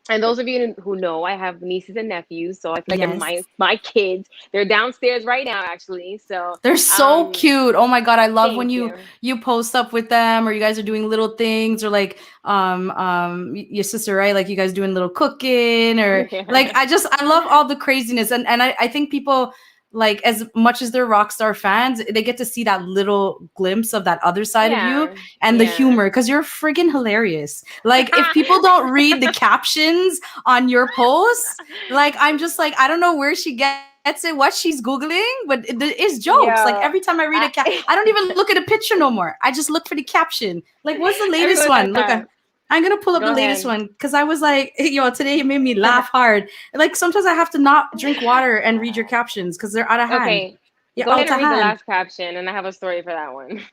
And those of you who know, I have nieces and nephews, so I feel like they're Yes. my kids. They're downstairs right now, actually. So They're so cute. Oh my God. I love when thank you post up with them, or you guys are doing little things, or like your sister, right? Like you guys doing little cooking, or Yeah. like I love all the craziness. And I think people, like, as much as they're rock star fans, they get to see that little glimpse of that other side of you and the humor, because you're friggin' hilarious. Like, if people don't read the captions on your posts, like, I'm just like, I don't know where she gets it, what she's Googling, but it's jokes. Like, every time I read a I don't even look at a picture no more. I just look for the caption. Like, what's the latest one? Look, I'm going to pull up the latest one, because I was like, yo, today it made me laugh hard. Like, sometimes I have to not drink water and read your captions because they're out of hand. Okay, go ahead and read the last caption, and I have a story for that one.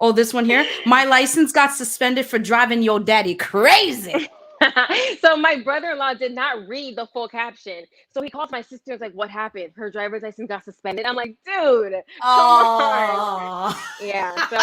Oh, this one here? My license got suspended for driving your daddy crazy. So my brother-in-law did not read the full caption. So he calls my sister and was like, what happened? Her driver's license got suspended. I'm like, dude, come on. Yeah. So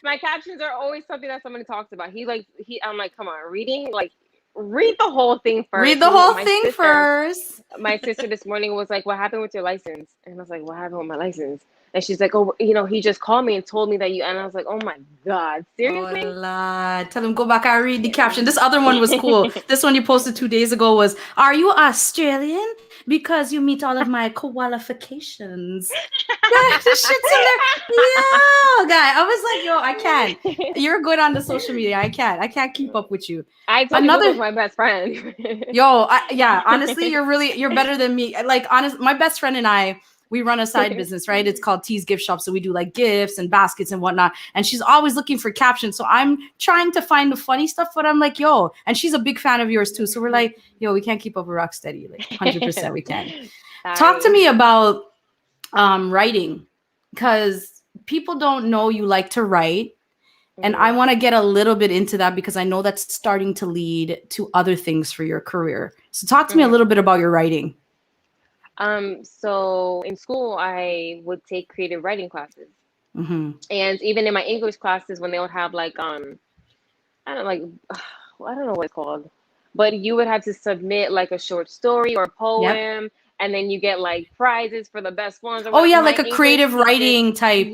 my captions are always something that somebody talks about. I'm like, come on, read the whole thing first. Read the whole thing first. My sister this morning was like, what happened with your license? And I was like, what happened with my license? And she's like, oh, he just called me and told me that you, and I was like, oh my God, seriously? Oh, Lord. Tell him, go back and read the caption. This other one was cool. This one you posted 2 days ago was, are you Australian? Because you meet all of my qualifications. This shit's hilarious. Yo, guy. I was like, yo, I can't. You're good on the social media. I can't keep up with you. I told you was my best friend. Yo, yeah, honestly, you're better than me. Like, honestly, my best friend and I, we run a side business, right? It's called T's Gift Shop. So we do like gifts and baskets and whatnot. And she's always looking for captions. So I'm trying to find the funny stuff, but I'm like, yo, and she's a big fan of yours too. So we're like, yo, we can't keep up with Rocksteadyy. Like 100% we can. Talk to me about writing, because people don't know you like to write. And I want to get a little bit into that, because I know that's starting to lead to other things for your career. So talk to me a little bit about your writing. So in school, I would take creative writing classes. And even in my English classes, when they would have like, I don't know what it's called, but you would have to submit like a short story or poem, and then you get like prizes for the best ones. Oh yeah, like a creative writing type.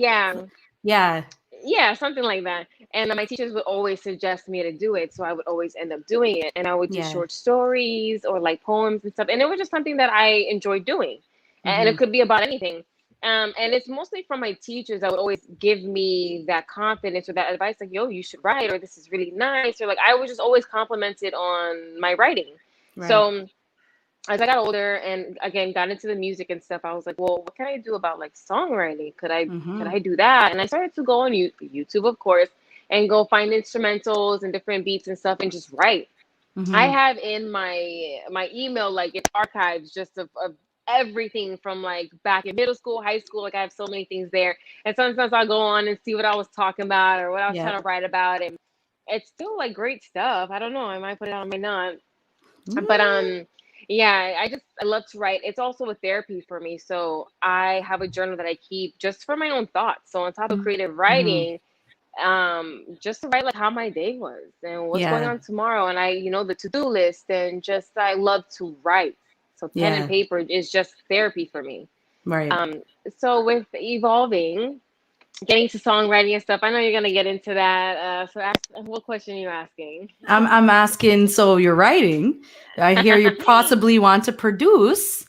Yeah, something like that. And my teachers would always suggest me to do it, so I would always end up doing it. And I would do short stories or like poems and stuff. And it was just something that I enjoyed doing. And it could be about anything. And it's mostly from my teachers that would always give me that confidence or that advice, like, yo, you should write, or this is really nice. Or like, I was just always complimented on my writing. Right. So as I got older and again got into the music and stuff, I was like, well, what can I do about like songwriting? Could I do that? And I started to go on YouTube, of course, and go find instrumentals and different beats and stuff and just write. I have in my email, like, it's archives just of everything from like back in middle school, high school. Like I have so many things there. And sometimes I'll go on and see what I was talking about or what I was trying to write about. And it's still like great stuff. I don't know. I might put it on, I might not. But yeah, I love to write. It's also a therapy for me. So I have a journal that I keep just for my own thoughts. So on top of creative writing, just to write like how my day was and what's going on tomorrow. And I, the to-do list, and just, I love to write. So pen and paper is just therapy for me. Right. So with evolving, getting to songwriting and stuff, I know you're going to get into that. So what question are you asking? I'm asking, so you're writing. I hear you possibly want to produce.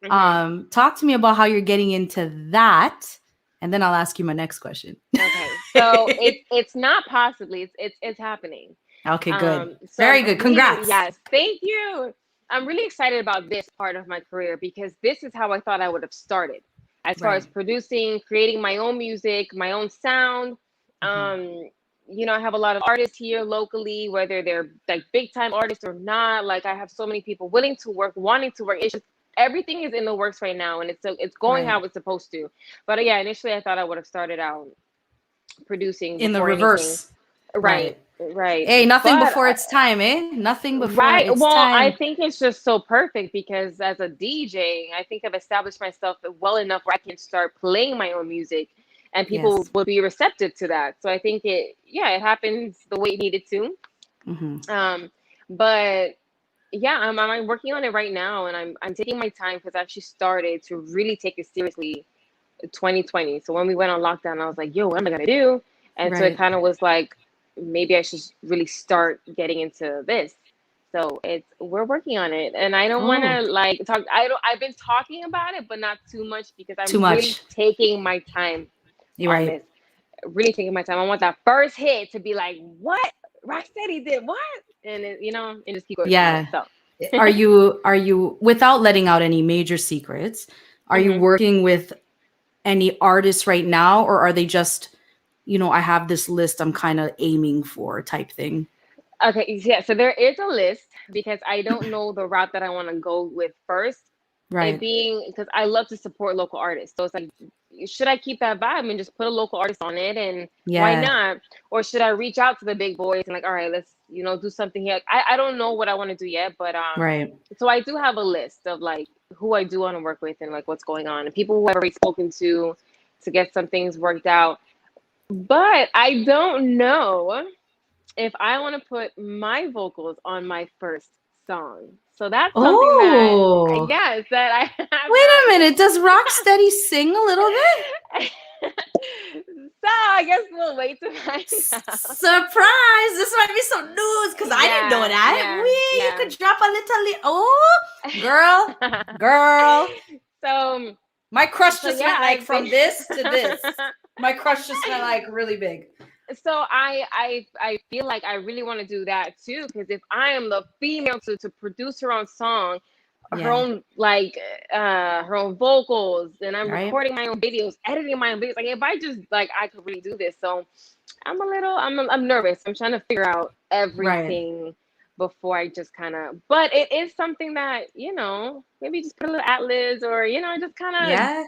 Talk to me about how you're getting into that. And then I'll ask you my next question. Okay. So it's not possibly, it's happening. Okay, good. So very good. Congrats. Yes. Thank you. I'm really excited about this part of my career because this is how I thought I would have started. As far as producing, creating my own music, my own sound. I have a lot of artists here locally, whether they're like big time artists or not. Like I have so many people willing to work, wanting to work. It's just everything is in the works right now, and it's going how it's supposed to. But yeah, initially I thought I would have started out producing in the reverse. Right. Hey, nothing before it's time, eh? Nothing before it's time. Well, I think it's just so perfect because as a DJ, I think I've established myself well enough where I can start playing my own music and people will be receptive to that. So I think it happens the way it needed to. But yeah, I'm working on it right now, and I'm taking my time because I actually started to really take it seriously 2020. So when we went on lockdown, I was like, yo, what am I gonna do? And so it Right. kind of was like, maybe I should really start getting into this. So we're working on it, and I don't want Oh, to like talk. I've been talking about it, but not too much because too I'm really much. taking my time You're on right. this. Really taking my time. I want that first hit to be like, what? Rocksteady did what? And and just keep going from there. Yeah. So. Are you without letting out any major secrets, are you Mhm. working with any artists right now, or are they just, I have this list I'm kind of aiming for type thing? Okay, yeah, so there is a list because I don't know the route that I want to go with first. It Right. being because I love to support local artists. So it's like, should I keep that vibe and just put a local artist on it? And why Yeah. not? Or should I reach out to the big boys and like, all right, let's, do something here. I don't know what I want to do yet, but Right. so I do have a list of like who I do want to work with and like what's going on and people who I've already spoken to get some things worked out. But I don't know if I want to put my vocals on my first song. So that's something that I Oh, guess that I have wait a not. minute. Does Rocksteady sing a little bit? So I guess we'll wait to find out. Surprise! This might be some news because I didn't know Yeah, that. yeah, We, you yeah. could drop a little. Oh, girl. so My crush so just yeah, went like I've been from this to this. My crush just went like really big. so I feel like I really want to do that too because if I am the female to produce her own song, her Yeah. own like her own vocals, and I'm Right. recording my own videos, editing my own videos, like if I just like I could really do this. So I'm nervous. I'm trying to figure out Right. everything before I just kind of, but it is something that maybe just put a little atlas or just kind of Yeah.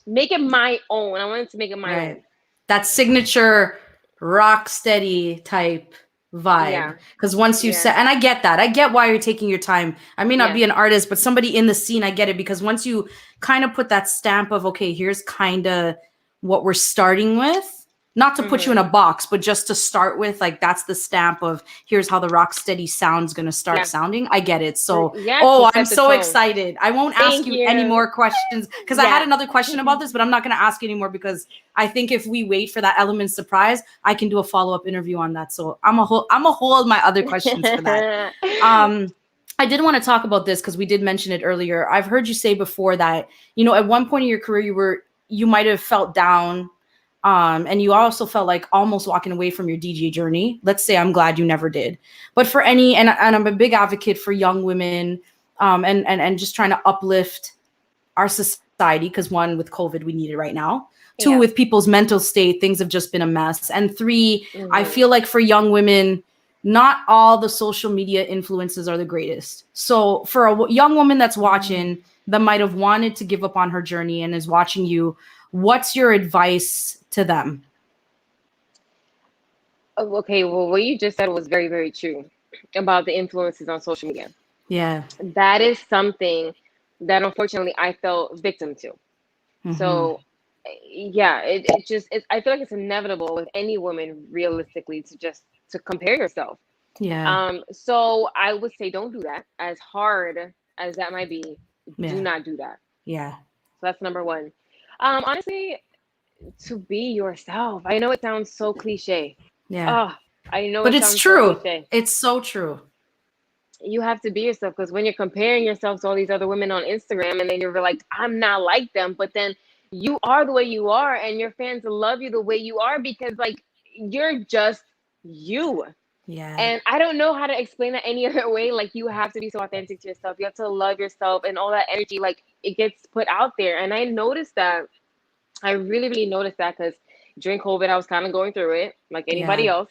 make it my own. I wanted to make it my own. Right. That signature rock steady type vibe. Yeah, Because once you yeah, set, and I get that. I get why you're taking your time. I may not yeah. be an artist, but somebody in the scene, I get it. Because once you kind of put that stamp of, okay, here's kind of what we're starting with, not to put you in a Hmm. box, but just to start with, like that's the stamp of here's how the rock steady sound's going to start Yeah, sounding. I get it. So, yeah. To oh, I'm set the so tone. excited. I won't ask Thank you any you. more questions because I had Yeah. another question about this, but I'm not going to ask you anymore because I think if we wait for that element surprise, I can do a follow-up interview on that. So I'm a hold my other questions for that. I did want to talk about this because we did mention it earlier. I've heard you say before that, at one point in your career you might have felt down. And you also felt like almost walking away from your DJ journey. Let's say I'm glad you never did. But for any, and I'm a big advocate for young women, and just trying to uplift our society because one, with COVID, we need it right now. Two, Yeah. with people's mental state, things have just been a mess. And three, I Hmm. feel like for young women, not all the social media influences are the greatest. So for a young woman that's watching that might have wanted to give up on her journey and is watching you, what's your advice to them? Oh, okay, well, what you just said was very, very true about the influences on social media. Yeah. That is something that unfortunately I fell victim to. Hmm. So, yeah, I feel like it's inevitable with any woman realistically to compare yourself. Yeah. So I would say don't do that. As hard as that might be, do Yeah. not do that. Yeah. So that's number one. Honestly, to be yourself. I know it sounds so cliche. Yeah. Oh, I know But it it's sounds so true. cliche. It's so true. You have to be yourself because when you're comparing yourself to all these other women on Instagram and then you're like, I'm not like them, but then you are the way you are and your fans love you the way you are because like you're just you. Yeah. And I don't know how to explain that any other way. Like you have to be so authentic to yourself. You have to love yourself and all that energy, like it gets put out there. And I noticed that. I really, really noticed that because during COVID, I was kind of going through it like anybody Yeah. else.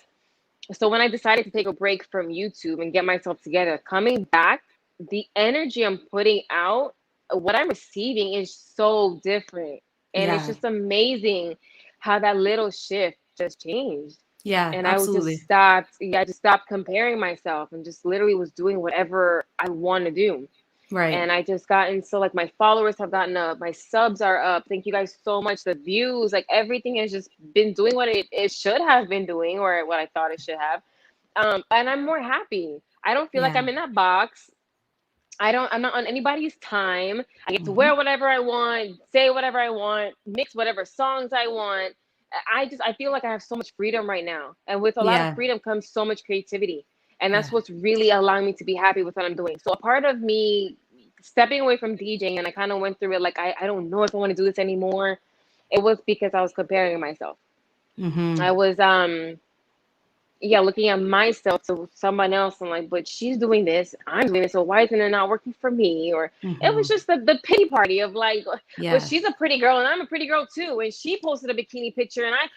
So when I decided to take a break from YouTube and get myself together, coming back, the energy I'm putting out, what I'm receiving is so different. And it's Yeah. just amazing how that little shift just changed. Yeah. And I would just Absolutely. stopped, yeah, I just stopped comparing myself and just literally was doing whatever I want to do. Right. And I just gotten so like my followers have gotten up, my subs are up. Thank you guys so much. The views, like everything has just been doing what it should have been doing or what I thought it should have. And I'm more happy. I don't feel like I'm in that box. I'm not on anybody's time. I get to wear whatever I want, say whatever I want, mix whatever songs I want. I feel like I have so much freedom right now. And with a lot of freedom comes so much creativity. And that's what's really allowing me to be happy with what I'm doing. So a part of me stepping away from DJing, and I kind of went through it like, I don't know if I want to do this anymore. It was because I was comparing myself. I was looking at myself to someone else and like, but she's doing this, I'm doing this, so why isn't it not working for me? Or it was just the pity party of like, but she's a pretty girl and I'm a pretty girl too, and she posted a bikini picture and I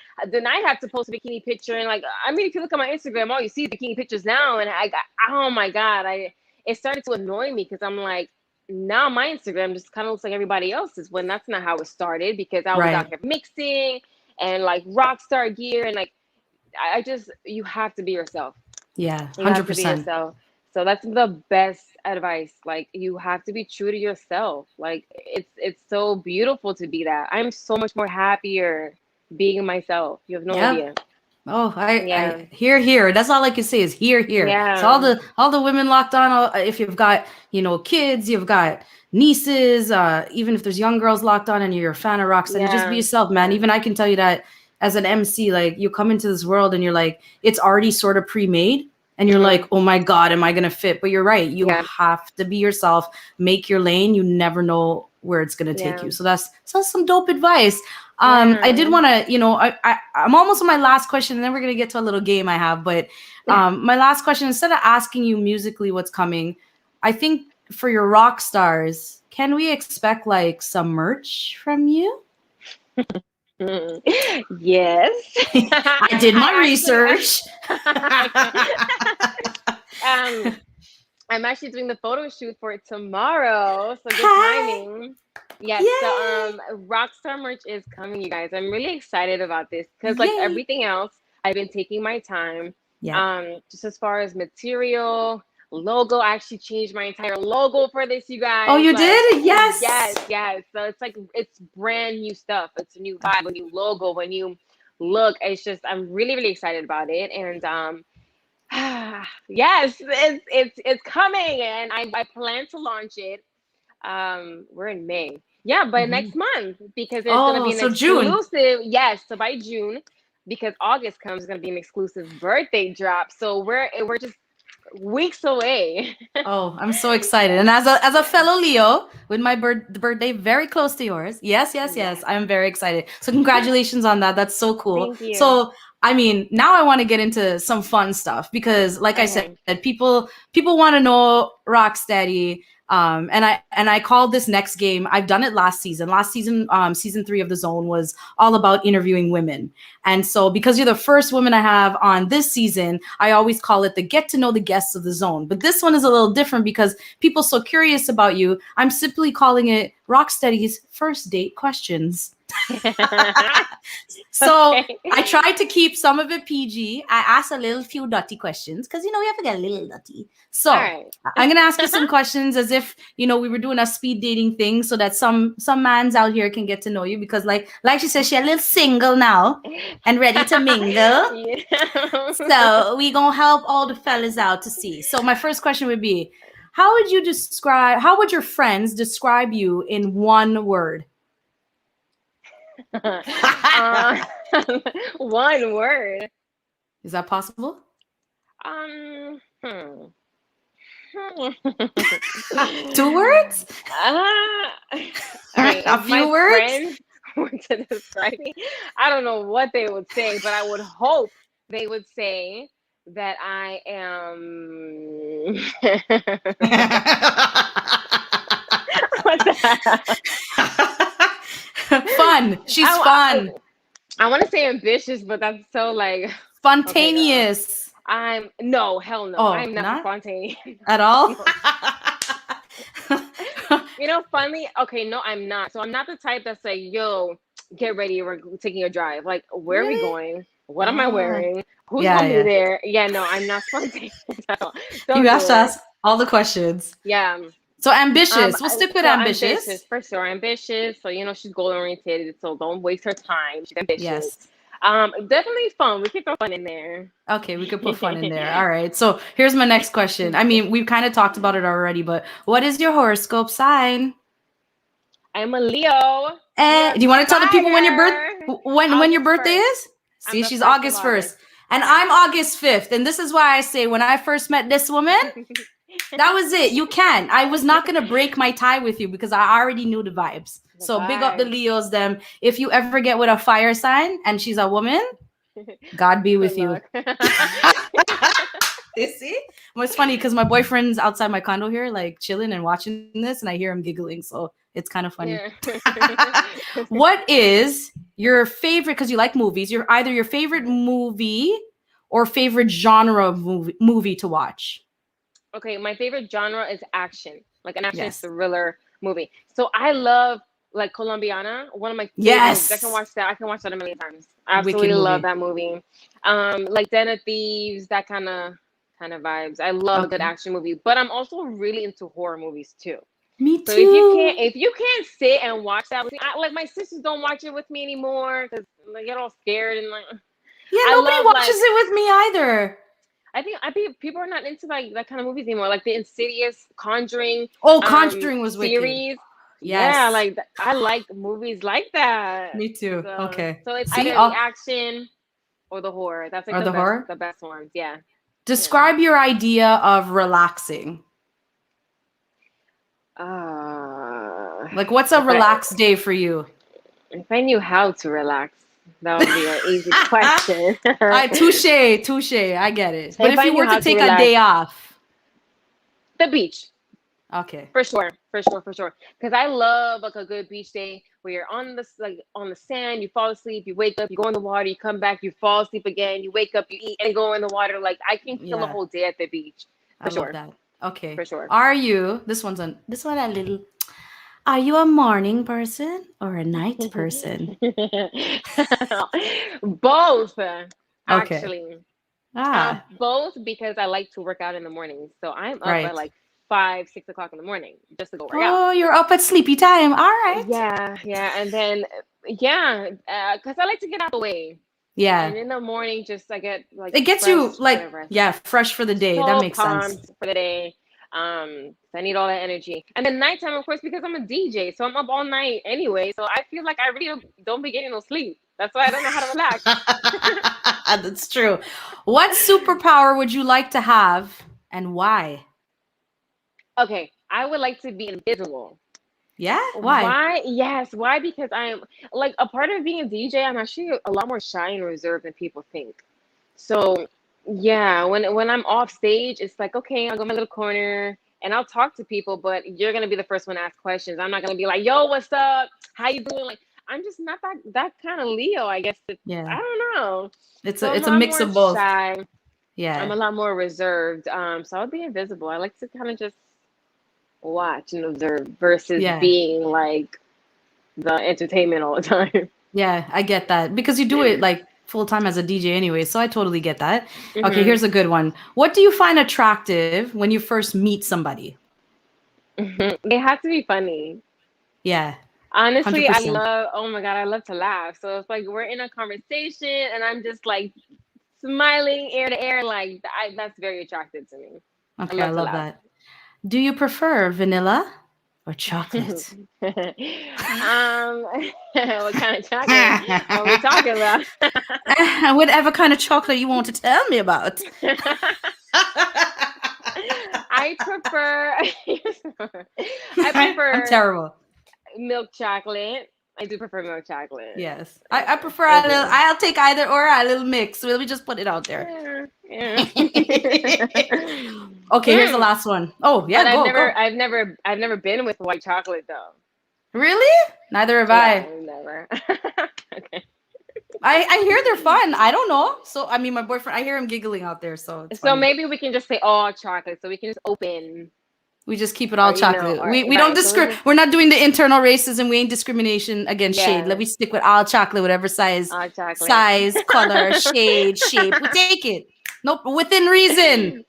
have to post a bikini picture, and like, I mean, if you look at my Instagram, all you see is bikini pictures now, and I got, oh my God, it started to annoy me because I'm like, now my Instagram just kind of looks like everybody else's, when that's not how it started, because I was out here mixing and like rock star gear, and like, you have to be yourself. Yeah, 100%. You have to be yourself. So that's the best advice. Like, you have to be true to yourself. Like, it's so beautiful to be that. I'm so much more happier being myself. You have no idea. Oh, I hear. That's all I can say is hear. Yeah. So all the women locked on. If you've got kids, you've got nieces. Even if there's young girls locked on, and you're a fan of Rocksteady, just be yourself, man. Even I can tell you that as an MC, like, you come into this world and you're like, it's already sort of pre-made, and you're like, oh my God, am I gonna fit? But you're right. You have to be yourself. Make your lane. You never know where it's gonna take you. So that's some dope advice. I did want to, I'm almost on my last question, and then we're going to get to a little game I have. But my last question, instead of asking you musically what's coming, I think for your rock stars, can we expect like some merch from you? Yes. I did my research. I'm actually doing the photo shoot for it tomorrow. So good timing. Yes. Yay! So Rockstar merch is coming, you guys. I'm really excited about this because like everything else, I've been taking my time. Just as far as material, logo, I actually changed my entire logo for this, you guys. Oh, you did? Yes. Yes. So it's like, it's brand new stuff. It's a new vibe, a new logo, a new look. It's just, I'm really, really excited about it. And yes, it's coming, and I plan to launch it. We're in May. Yeah, but next month, because there's gonna be an exclusive. June. Yes, so by June, because August comes, it's gonna be an exclusive birthday drop. So we're just weeks away. Oh, I'm so excited. And as a fellow Leo, with my birthday very close to yours. Yes. I'm very excited. So congratulations on that. That's so cool. Thank you. So I mean, now I want to get into some fun stuff because, like I said, people want to know Rocksteady. And I called this next game. I've done it last season. Season 3 of The Zone was all about interviewing women. And so because you're the first woman I have on this season, I always call it the get to know the guests of The Zone. But this one is a little different because people are so curious about you. I'm simply calling it Rocksteady's first date questions. So I tried to keep some of it PG. I asked a few dirty questions because we have to get a little dirty. So I'm gonna ask you some questions as if we were doing a speed dating thing, so that some mans out here can get to know you, because like she said, she's a little single now and ready to mingle. So we gonna help all the fellas out to see. So my first question would be, how would your friends describe you in one word? One word. Is that possible? 2 words? A few words? Were to describe me, I don't know what they would say, but I would hope they would say that I am what the fun. She's fun. I want to say ambitious, but that's so like spontaneous. Okay, no, hell no. I'm not spontaneous at all. Funny. Okay, no, I'm not. So I'm not the type that's like, yo, get ready, we're taking a drive. Like, where are we going? What am I wearing? Who's gonna be there? Yeah, no, I'm not spontaneous at all. You have to ask all the questions. Yeah. So ambitious. We'll stick with ambitious. For sure, ambitious. So she's goal oriented. So don't waste her time. She's ambitious. Yes. Definitely fun. We can throw fun in there. Okay, we could put fun in there. All right. So here's my next question. I mean, we've kind of talked about it already, but what is your horoscope sign? I'm a Leo. Do you want to tell the people when your August birthday 1st. is? See, the she's 1st of August 1st. August. And I'm August 5th. And this is why I say when I first met this woman, that was it. You can. I was not going to break my tie with you because I already knew the vibes. Big up the Leos, them. If you ever get with a fire sign and she's a woman, God be with you. You see? Well, it's funny because my boyfriend's outside my condo here, like chilling and watching this, and I hear him giggling. So it's kind of funny. Yeah. What is your favorite, because you like movies, either your favorite movie or favorite genre of movie to watch? Okay, my favorite genre is action, like an action thriller movie. So I love like Colombiana, one of my favorite movies. I can watch that. I can watch that a million times. I absolutely love that movie. Like Den of Thieves, that kind of vibes. I love a good action movie, but I'm also really into horror movies too. Me too. So if you can't sit and watch that with me, like my sisters don't watch it with me anymore because they get all scared and like. Yeah, nobody watches it with me either. I think people are not into like that kind of movies anymore. Like the Insidious, Conjuring. Oh, Conjuring was series. Wicked. Yes. Yeah, like I like movies like that. Me too. So, okay. So it's either the action or the horror. That's like the best ones. Yeah. Describe your idea of relaxing. Like, what's a relaxed day for you? If I knew how to relax, that would be an easy question. Touche. I get it. But if you were to take a day off, the beach. Okay. For sure. Because I love like a good beach day where you're on the sand, you fall asleep, you wake up, you go in the water, you come back, you fall asleep again, you wake up, you eat, and go in the water. Like I can kill a whole day at the beach. For sure. Love that. Okay. For sure. Are you are you a morning person or a night person? Both. Actually. Okay. Both because I like to work out in the morning. So I'm up at like 5, 6 o'clock in the morning just to go work out. Oh, you're up at sleepy time. All right. Yeah. And then, because I like to get out of the way. Yeah. And in the morning, just I get like. It gets you like, fresh for the day. So that makes sense. For the day. I need all that energy. And then nighttime, of course, because I'm a DJ. So I'm up all night anyway. So I feel like I really don't be getting no sleep. That's why I don't know how to relax. That's true. What superpower would you like to have and why? Okay, I would like to be invisible. Yeah? Why? Yes. Why? Because I'm like a part of being a DJ, I'm actually a lot more shy and reserved than people think. So yeah, when I'm off stage, it's like, okay, I'll go in my little corner and I'll talk to people, but you're gonna be the first one to ask questions. I'm not gonna be like, yo, what's up? How you doing? Like I'm just not that kind of Leo, I guess. I don't know. It's a mix of both. Shy. Yeah. I'm a lot more reserved. So I'll be invisible. I like to kind of just watch and observe versus being like the entertainment all the time. Yeah, I get that because you do it like full time as a DJ anyway. So I totally get that. Mm-hmm. Okay, here's a good one. What do you find attractive when you first meet somebody? They have to be funny. Yeah. Honestly, 100%. I love to laugh. So it's like we're in a conversation and I'm just like smiling ear to ear. Like that's very attractive to me. Okay, I love that. Do you prefer vanilla or chocolate? What kind of chocolate are we talking about? Whatever kind of chocolate you want to tell me about. I prefer I'm terrible. Milk chocolate. I do prefer milk chocolate. Yes. I prefer a little. I'll take either or, a little mix. So let me just put it out there. Yeah. Okay, here's the last one. Oh, yeah. But I've never been with white chocolate though. Really? Neither have I. Never. Okay. I hear they're fun. I don't know. So I mean, my boyfriend, I hear him giggling out there. So maybe we can just say all chocolate, so we can just open. We just keep it all chocolate. We don't discriminate. We're not doing the internal racism. We ain't discrimination against shade. Let me stick with all chocolate, whatever size, color, shade, shape. We take it. Nope, within reason.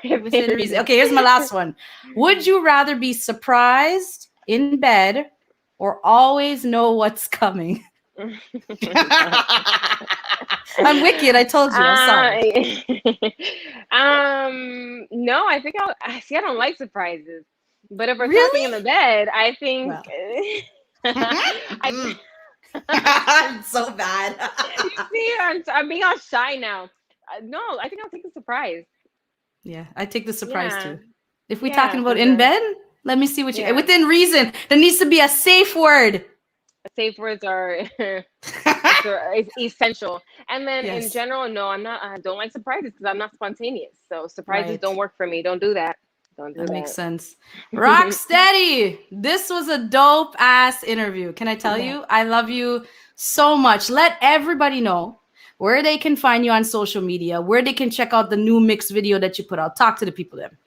Within reason. Okay, here's my last one. Would you rather be surprised in bed or always know what's coming? I'm wicked. I told you. I'm sorry. No, I think I see. I don't like surprises, but if we're Really? talking in the bed, I think. Well. I, I'm so bad. you see, I'm being all shy now. No, I think I'll take a surprise. Yeah, I take the surprise Yeah. too. If we're Yeah, talking about in bed, let me see what you Yeah. within reason. There needs to be a safe word. Safe words are it's essential. And then in Yes. general, no, I don't like surprises because I'm not spontaneous. So surprises Right. don't work for me. Don't do that. Don't do That that. makes sense. Rocksteadyy, this was a dope ass interview. Can I tell you? I love you so much. Let everybody know where they can find you on social media, where they can check out the new mix video that you put out. Talk to the people then.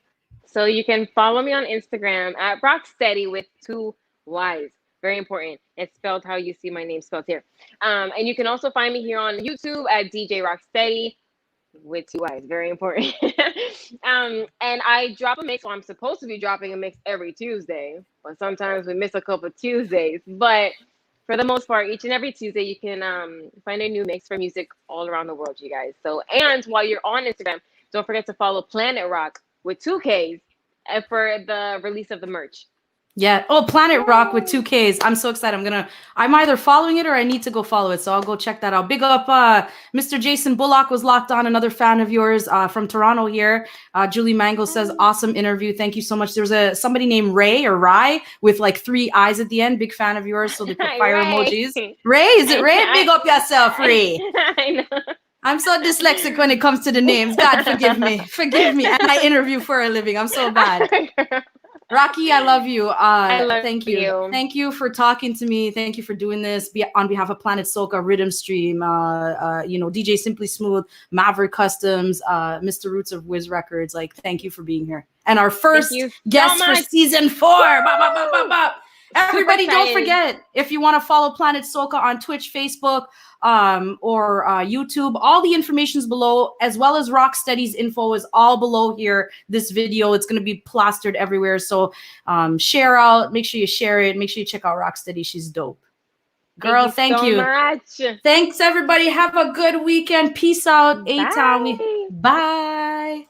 So you can follow me on Instagram at Rocksteadyy with 2 Y's. Very important. It's spelled how you see my name spelled here. And you can also find me here on YouTube at DJ Rocksteadyy with 2 Y's. Very important. And I drop a mix. Well, I'm supposed to be dropping a mix every Tuesday, but sometimes we miss a couple of Tuesdays. But for the most part, each and every Tuesday, you can find a new mix for music all around the world, you guys. So, and while you're on Instagram, don't forget to follow Planet Rock with 2 Ks for the release of the merch. Yeah. Oh, Planet Rock with 2 Ks. I'm so excited. I'm either following it or I need to go follow it. So I'll go check that out. Big up, Mr. Jason Bullock was locked on, another fan of yours from Toronto here. Julie Mango says, awesome interview. Thank you so much. There's somebody named Ray or Rye with like 3 eyes at the end. Big fan of yours. So they put fire emojis. Ray, is it Ray? Big up yourself, Ray. I know. I'm so dyslexic when it comes to the names. God, forgive me. Forgive me. And I interview for a living. I'm so bad. Rocky, I love you. Thank you. Thank you for talking to me. Thank you for doing this on behalf of Planet Soca, RiddimStream, DJ Simply Smooth, Mavert Customs, Mr. Roots of Wiz Records. Like, thank you for being here. And our first guest for season 4. Everybody, don't forget, if you want to follow Planet Soca on Twitch, Facebook, or YouTube, all the information is below, as well as Rocksteady's info is all below here. This video, it's going to be plastered everywhere. So share out, make sure you share it. Make sure you check out Rocksteadyy. She's dope. Girl, thank you. Much. Thanks, everybody. Have a good weekend. Peace out. A-Town. Bye.